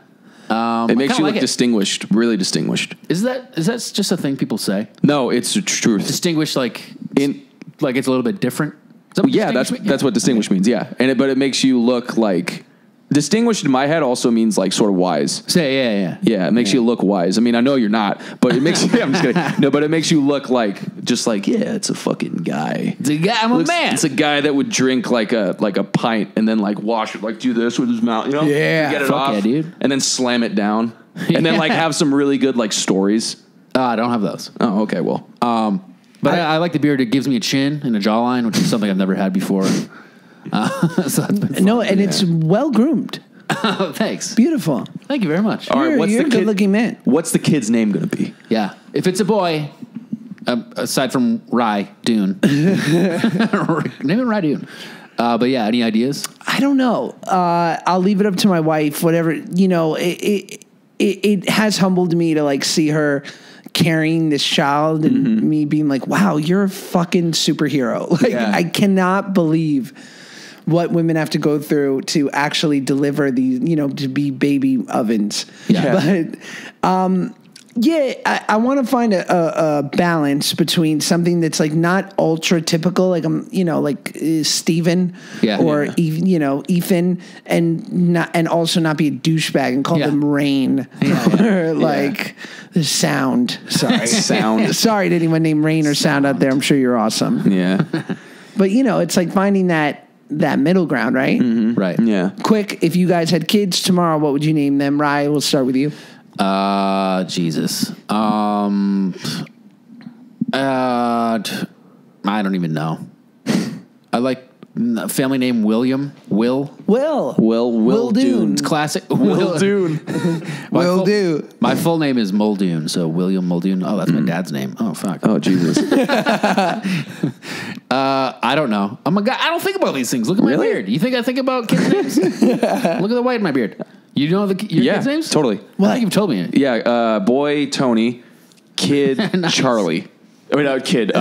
It makes you look distinguished, really distinguished. Is that just a thing people say? No, it's the truth. Distinguished like it's a little bit different? That's what distinguished means, yeah. But it makes you look like... Distinguished in my head also means like sort of wise. Yeah. Yeah, it makes you look wise. I mean, I know you're not, but it makes you... I'm just kidding. No, but it makes you look like... Just like, yeah, it's a fucking guy. It's a guy. I'm a man. It's a guy that would drink like a pint and then like wash it, like do this with his mouth, Yeah. Get it Fuck off, yeah, dude. and then slam it down. And then like have some really good like stories. I don't have those. Oh, okay, well. But I like the beard. It gives me a chin and a jawline, which is something I've never had before. So that's been fun. No, and it's well groomed. Oh, thanks. Beautiful. Thank you very much. All right, You're a good-looking man. What's the kid's name going to be? Yeah. If it's a boy, aside from Rye Dune, name it Rye Dune. But yeah, any ideas? I don't know. I'll leave it up to my wife. Whatever, it has humbled me to like see her carrying this child and me being like, wow, you're a fucking superhero. Like, I cannot believe what women have to go through to actually deliver these, to be baby ovens. Yeah. But, I want to find a balance between something that's like not ultra typical, like like Steven or Ethan, and also not be a douchebag and call them Rain or like the Sound. Sorry, Sound. Sorry to anyone named Rain or Sound out there. I'm sure you're awesome. Yeah. But it's like finding that middle ground, right? Right. Yeah. Quick, if you guys had kids tomorrow, what would you name them? Rye, we'll start with you. Jesus. I don't even know. I like family name William. Will Dune. It's classic. Will Dune. My full name is Muldoon, so William Muldoon. Oh, that's my dad's name. Oh, fuck. Oh, Jesus. I don't know. I'm a guy. I don't think about these things. Look at my beard. You think I think about kids' names? Look at the white in my beard. You know your kids' names? Totally. Well, you've told me. Yeah, boy Tony, kid Nice. Charlie. I mean, not kid.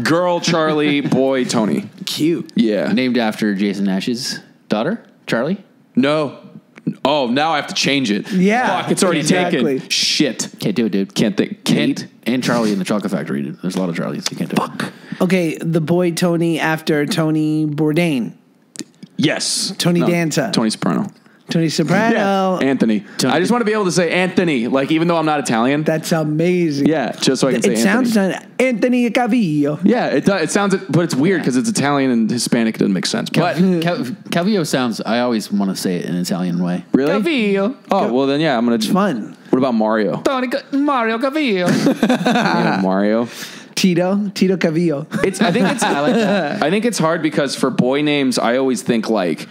Girl Charlie, boy Tony. Cute. Yeah. Named after Jason Nash's daughter, Charlie. No. Oh, now I have to change it. Yeah. Fuck, it's already Exactly. taken. Shit. Can't do it, dude. Can't think. Kate. And Charlie in the Chocolate Factory. Dude. There's a lot of Charlies. You can't do it. Okay, the boy Tony after Tony Bourdain. Yes. Tony Danza. Tony Soprano. Tony Soprano. Anthony. I just want to be able to say Anthony, like even though I'm not Italian. That's amazing. Yeah, just so I can say Anthony. It sounds Anthony Cavillo. Yeah, it sounds, but it's weird because it's Italian and Hispanic. It doesn't make sense. But Calvillo sounds, I always want to say it in an Italian way. really? Calvillo. Oh, well then, yeah, I'm going to. Fun. What about Mario? Mario Calvillo. Yeah, Mario. Tito Cavillo. I think it's hard because for boy names, I always think like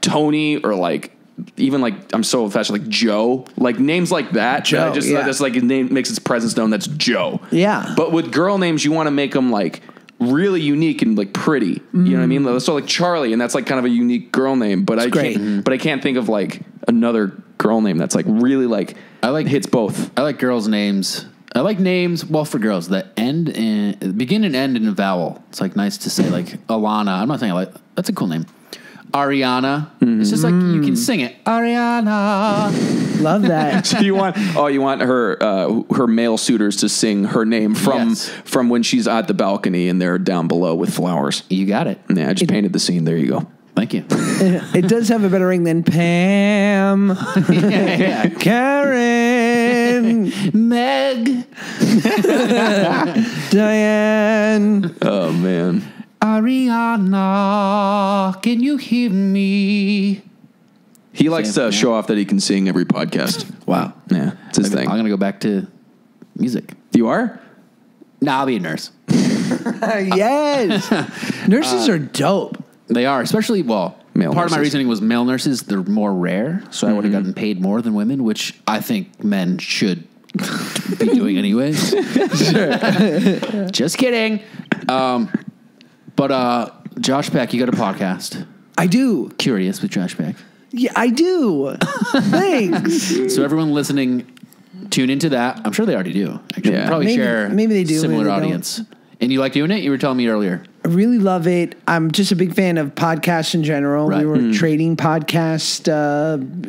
Tony or like even like I'm so fashioned like Joe, like names like that. Joe, that's like a name makes its presence known. That's Joe. Yeah. But with girl names, you want to make them like really unique and like pretty. You know what I mean? So like Charlie, and that's like kind of a unique girl name. But I can't think of like another girl name that's like really like hits both. I like girls' names. I like names, well, for girls that begin and end in a vowel. It's like nice to say, like Alana. I'm not saying like that's a cool name. Ariana. It's just like you can sing it. Ariana. Love that. So you want her male suitors to sing her name from when she's at the balcony and they're down below with flowers. You got it. Yeah, I just painted the scene. There you go. Thank you. It does have a better ring than Pam, Karen, Meg, Diane. Oh man, Ariana, can you hear me? he likes to show off that he can sing every podcast. Wow. Yeah, it's his thing. I'm gonna go back to music. You are? Nah, I'll be a nurse. Yes. Nurses are dope. They are, especially, Male part of my nurses. reasoning was male nurses, they're more rare, so I would have gotten paid more than women, which I think men should be doing anyways. Just kidding. But Josh Peck, you got a podcast. I do. Curious with Josh Peck. Yeah, I do. Thanks. So everyone listening, tune into that. I'm sure they already do. Actually, Yeah. probably Maybe- share maybe they do, similar maybe they audience. And you like doing it? You were telling me earlier. I really love it. I'm just a big fan of podcasts in general. Right. We were trading podcast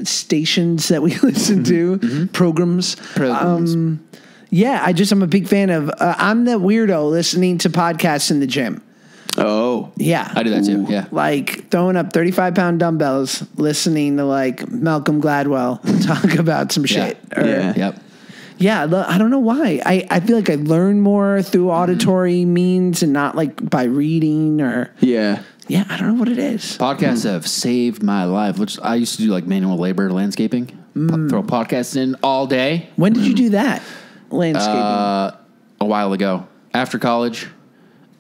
stations that we listen to, programs. Yeah, I'm a big fan of. I'm the weirdo listening to podcasts in the gym. Oh, Yeah, I do that too. Yeah. like throwing up 35-pound dumbbells, listening to like Malcolm Gladwell talk about some shit. Or- Yeah. Yep. Yeah, I don't know why. I feel like I learn more through auditory means and not like by reading or. yeah. Yeah, I don't know what it is. Podcasts have saved my life, which I used to do like manual labor landscaping. Throw podcasts in all day. When did you do that? Landscaping. A while ago, after college.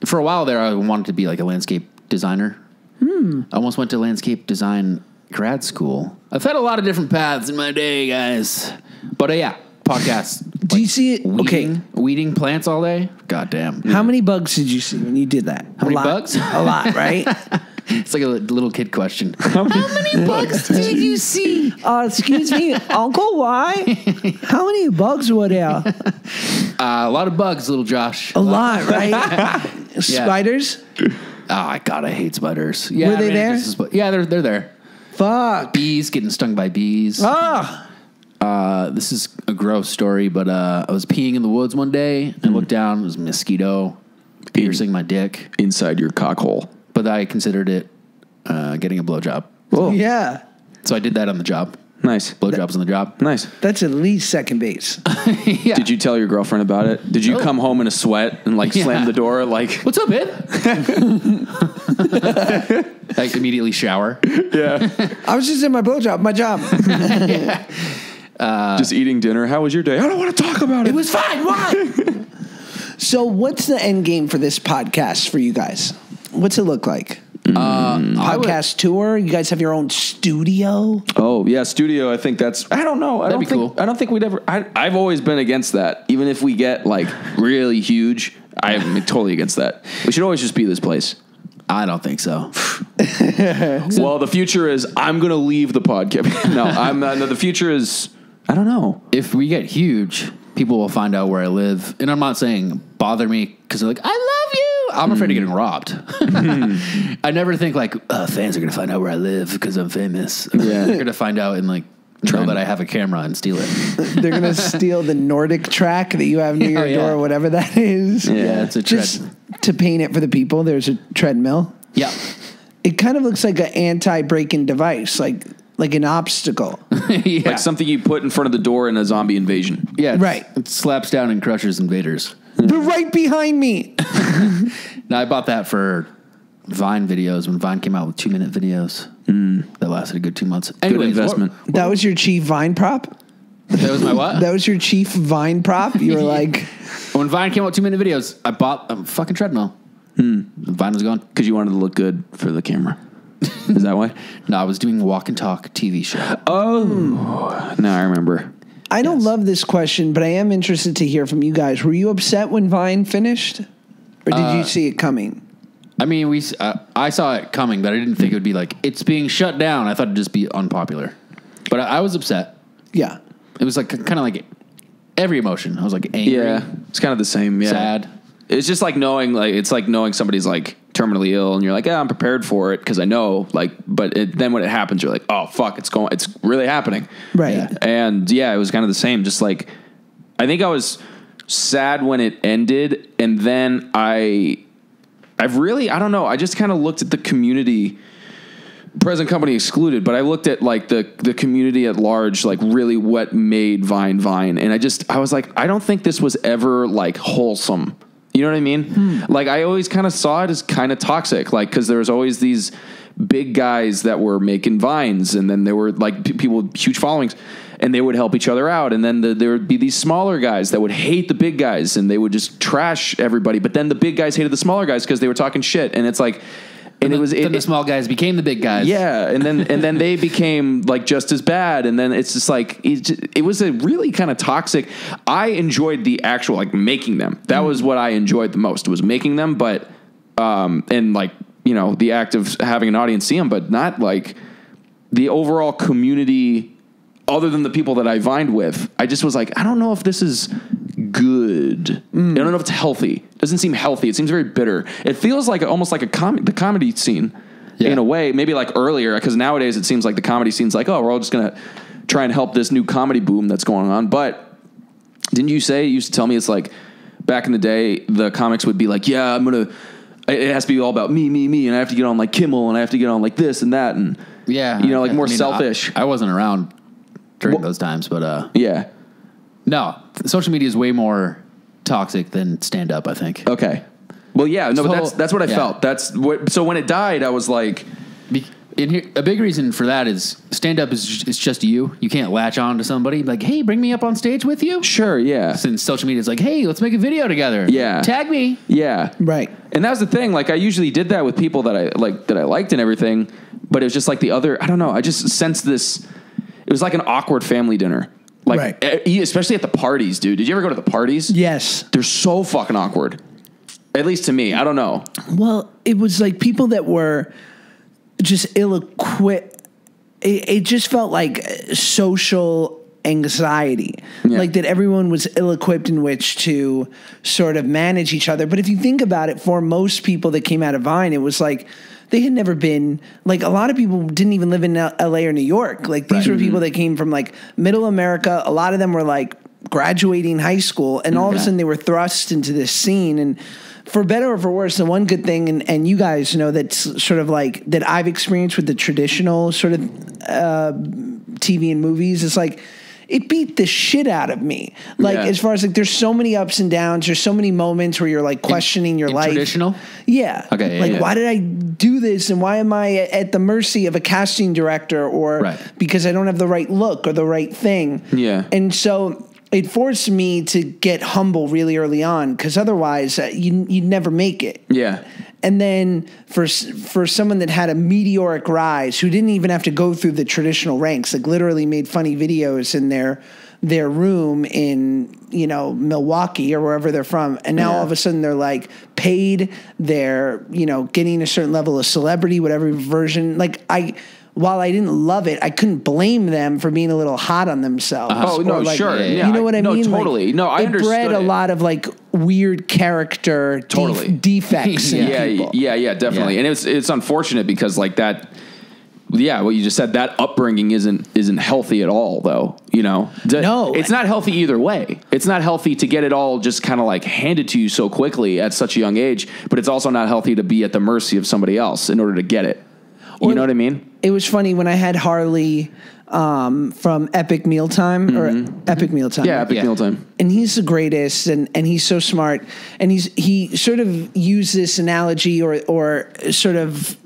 For a while there, I wanted to be like a landscape designer. I almost went to landscape design grad school. I've had a lot of different paths in my day, guys. But yeah, podcasts. Do you see it? Okay. Weeding plants all day? God damn. How many bugs did you see when you did that? How many bugs? A lot, right? It's like a little kid question. How many bugs did you see? Excuse me, Uncle, why? How many bugs were there? A lot of bugs, little Josh. A lot, right? Spiders? Oh, God, I hate spiders. Yeah, Were they there? Yeah, they're there. Fuck. Bees, getting stung by bees. Ah. This is a gross story, but I was peeing in the woods one day and looked down. It was a mosquito piercing my dick, Inside your cock hole. but I considered it getting a blowjob. Whoa. Yeah. So I did that on the job. Nice. Blowjobs on the job. Nice. That's at least second base. Yeah. Did you tell your girlfriend about it? Did you come home in a sweat and like slam the door like? What's up, babe? Like immediately shower. Yeah. I was just in my blowjob, my job. Just eating dinner. How was your day? I don't want to talk about it. It was fine. Why? So what's the end game for this podcast for you guys? What's it look like? Podcast tour? You guys have your own studio? Oh yeah, studio. I think that's. I don't know. That'd be cool. I don't think we'd ever. I've always been against that. Even if we get like really huge, I'm totally against that. We should always just be this place. I don't think so. Well, the future is I'm going to leave the podcast. No, I'm not. No, the future is I don't know. If we get huge, people will find out where I live. And I'm not saying bother me because they're like, I love you. I'm afraid of getting robbed. I never think like, fans are going to find out where I live because I'm famous. Yeah. They're going to find out and like know that I have a camera and steal it. They're going to steal the Nordic track that you have near your door, whatever that is. Yeah, it's a Just tread. to paint it for the people, there's a treadmill. Yeah. It kind of looks like an anti-break-in device, like an obstacle. Yeah. Like something you put in front of the door in a zombie invasion. Yeah. Right. It slaps down and crushes invaders. They're right behind me. Now, I bought that for Vine videos when Vine came out with 2-minute videos. That lasted a good 2 months. Anyways, investment. That was your chief Vine prop? That was my what? That was your chief Vine prop? You were like... When Vine came out with 2-minute videos, I bought a fucking treadmill. Vine was gone. Because you wanted to look good for the camera. Is that why? No, I was doing a walk and talk TV show. Oh, now I remember. I don't love this question, but I am interested to hear from you guys. Were you upset when Vine finished? Or did you see it coming? I mean, I saw it coming, but I didn't think it would be like, it's being shut down. I thought it'd just be unpopular. But I was upset. Yeah. It was like kind of like every emotion. I was like angry, Yeah, it's kind of the same. Yeah. sad. It's just like knowing, like it's like knowing somebody's like terminally ill, and you're like, I'm prepared for it because I know, like, but then when it happens, you're like, oh fuck, it's really happening, right? Yeah. And it was kind of the same. Just like, I think I was sad when it ended, and then I don't know. I just kind of looked at the community, present company excluded, but I looked at like the community at large, like really what made Vine, and I was like, I don't think this was ever like wholesome. You know what I mean? Like, I always kind of saw it as kind of toxic, like, because there was always these big guys that were making Vines, and then there were like people with huge followings, and they would help each other out, and then there would be these smaller guys that would hate the big guys, and they would just trash everybody, but then the big guys hated the smaller guys because they were talking shit, and it's like... And the small guys became the big guys. Yeah, and then they became like just as bad, and then it's just like it was a really kind of toxic. I enjoyed the actual like making them. That was what I enjoyed the most, was making them, but and like, you know, the act of having an audience see them, but not like the overall community. Other than the people that I vined with, I just was like, I don't know if this is good. I don't know if it's healthy. It doesn't seem healthy. It seems very bitter. It feels like almost like the comedy scene in a way, maybe like earlier, because nowadays it seems like the comedy scene's like, oh, we're all just going to try and help this new comedy boom that's going on. But didn't you used to tell me it's like back in the day, the comics would be like, yeah, it has to be all about me, and I have to get on like Kimmel, and I have to get on like this and that, and like more selfish. I wasn't around during those times, but yeah. No, social media is way more toxic than stand-up, I think. Okay. Well, yeah, no, but that's what I felt. So when it died, I was like... A big reason for that is stand-up is just you. You can't latch on to somebody like, hey, bring me up on stage with you. Sure, yeah. Since social media is like, hey, let's make a video together. Yeah. Tag me. Yeah. Right. And that was the thing. Like, I usually did that with people that I liked and everything, but it was just like the other... I don't know. I just sensed this... It was like an awkward family dinner. Like, especially at the parties, dude. Did you ever go to the parties? Yes. They're so fucking awkward. At least to me. I don't know. Well, it was like people that were just ill-equipped. It just felt like social anxiety. Yeah. Like that everyone was ill-equipped in which to sort of manage each other. But if you think about it, for most people that came out of Vine, it was like... They had never been, like, a lot of people didn't even live in L.A. or New York. Like, these were people that came from, like, middle America. A lot of them were, like, graduating high school. And all of a sudden, they were thrust into this scene. And for better or for worse, the one good thing, and you guys know that's sort of, like, that I've experienced with the traditional sort of TV and movies is, like, it beat the shit out of me. Like, as far as, like, there's so many ups and downs. There's so many moments where you're, like, questioning your life. Traditional? Yeah. Okay. Like, why did I do this? And why am I at the mercy of a casting director? Or because I don't have the right look or the right thing. Yeah. And so it forced me to get humble really early on, because otherwise you'd never make it. Yeah. And then for someone that had a meteoric rise, who didn't even have to go through the traditional ranks, like literally made funny videos in their room in, you know, Milwaukee or wherever they're from, and now all of a sudden they're like paid, they're, you know, getting a certain level of celebrity, whatever version. Like, while I didn't love it, I couldn't blame them for being a little hot on themselves. Oh, no, like, sure. Yeah. You know what I mean? No, totally. Like, no, I understood it bred a lot of, like, weird character defects in people. Yeah, definitely. Yeah. And it's unfortunate because, like, that... Yeah, what you just said, that upbringing isn't healthy at all, though. You know? No. It's not healthy either way. It's not healthy to get it all just kind of, like, handed to you so quickly at such a young age, but it's also not healthy to be at the mercy of somebody else in order to get it. You know what I mean? It was funny when I had Harley from Epic Mealtime or Epic Mealtime. Yeah, Epic Mealtime. And he's the greatest, and he's so smart. And he sort of used this analogy or sort of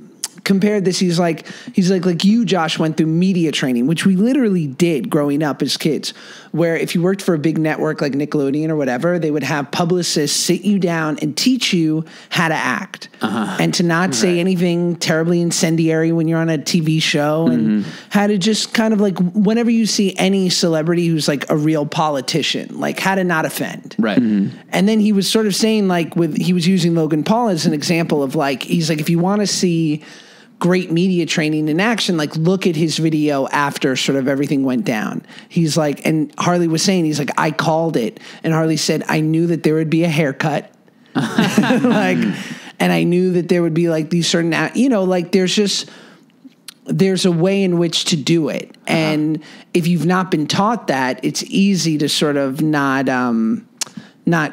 compared this. He's like you, Josh, went through media training, which we literally did growing up as kids, where if you worked for a big network like Nickelodeon or whatever, they would have publicists sit you down and teach you how to act and to not say anything terribly incendiary when you're on a TV show, and how to just kind of, like, whenever you see any celebrity who's like a real politician, like how to not offend. Right. And then he was sort of saying, like, he was using Logan Paul as an example of, like, he's like, if you want to see great media training in action, like, look at his video after sort of everything went down. He's like, and Harley was saying, he's like, I called it. And Harley said, I knew that there would be a haircut. Like, And I knew that there would be like these certain, like there's a way in which to do it. And if you've not been taught that, it's easy to sort of not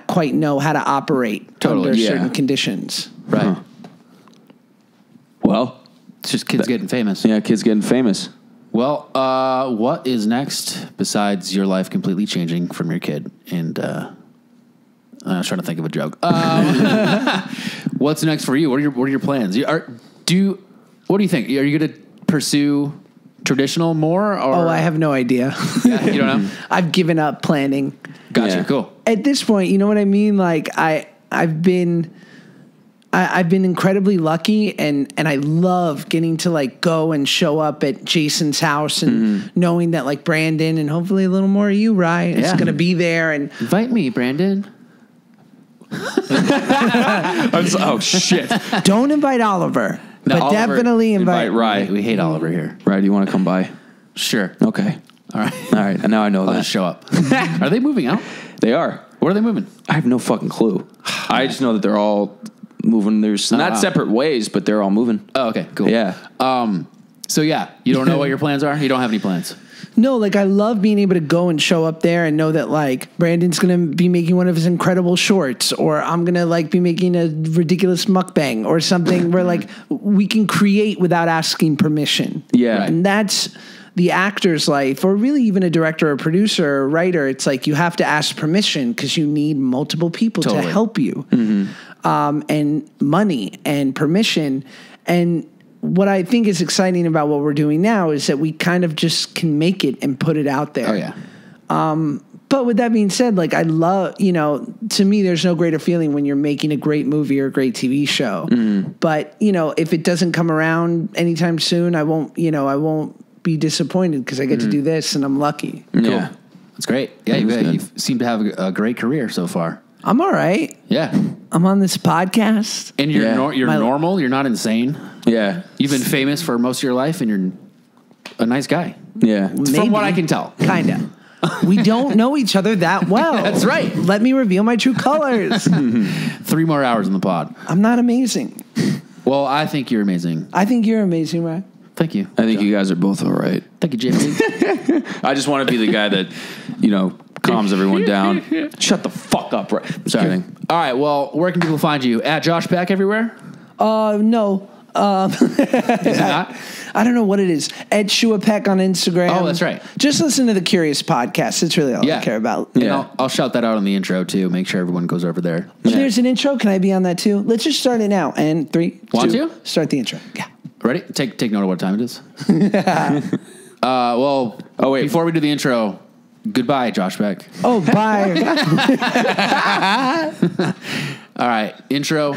quite know how to operate under certain conditions. Right. Huh. Well, it's just kids getting famous. Yeah, kids getting famous. Well, what is next besides your life completely changing from your kid? And I was trying to think of a joke. What's next for you? What are your plans? What do you think? Are you going to pursue traditional more? Or? I have no idea. Yeah, you don't know? I've given up planning. Gotcha. Yeah. Cool. At this point, you know what I mean? Like I've been incredibly lucky, and I love getting to like go and show up at Jason's house and knowing that like Brandon and hopefully a little more of you, Rye, is going to be there. And invite me, Brandon. Oh shit! Don't invite Oliver, No, but Oliver, definitely invite Rye. We hate Oliver here. Rye, do you want to come by? Sure. Okay. All right. All right. And now I know I'll that. just show up. Are they moving out? They are. Where are they moving? I have no fucking clue. I just know that they're all moving. There's not separate ways, but they're all moving. Oh, okay. Cool. Yeah. So yeah, you don't know what your plans are? You don't have any plans? No, like I love being able to go and show up there and know that like Brandon's going to be making one of his incredible shorts, or I'm going to like be making a ridiculous mukbang or something where like we can create without asking permission. Yeah. Right. And that's the actor's life, or really even a director or producer or writer. It's like you have to ask permission because you need multiple people to help you. And money and permission. And what I think is exciting about what we're doing now is that we kind of just can make it and put it out there. Oh, yeah. But with that being said, like I love, to me, there's no greater feeling when you're making a great movie or a great TV show. But, if it doesn't come around anytime soon, I won't be disappointed because I get to do this and I'm lucky. Cool. Yeah. That's great. Yeah, you seem to have a great career so far. I'm all right. Yeah. I'm on this podcast. And you're Yeah. you're normal. You're not insane. Yeah. You've been famous for most of your life, and you're a nice guy. Yeah. From what I can tell. Kind of. We don't know each other that well. That's right. Let me reveal my true colors. 3 more hours in the pod. I'm not amazing. Well, I think you're amazing. I think you're amazing, right? Thank you. I think you guys are both all right. Thank you, Jamie. I just want to be the guy that, calms everyone down. Shut the fuck up. Right. Sorry. All right. Well, where can people find you? At Josh Peck everywhere? No. Is it not? I don't know what it is. Ed Shua Peck on Instagram. Oh, that's right. Just listen to the Curious podcast. It's really all I care about. Yeah. And I'll shout that out on the intro, too. Make sure everyone goes over there. There's an intro. Can I be on that, too? Let's just start it now. And 3, Want 2, to? Start the intro. Yeah. Ready? Take note of what time it is. Wait. Before we do the intro, goodbye, Josh Peck. Oh, bye. All right. Intro.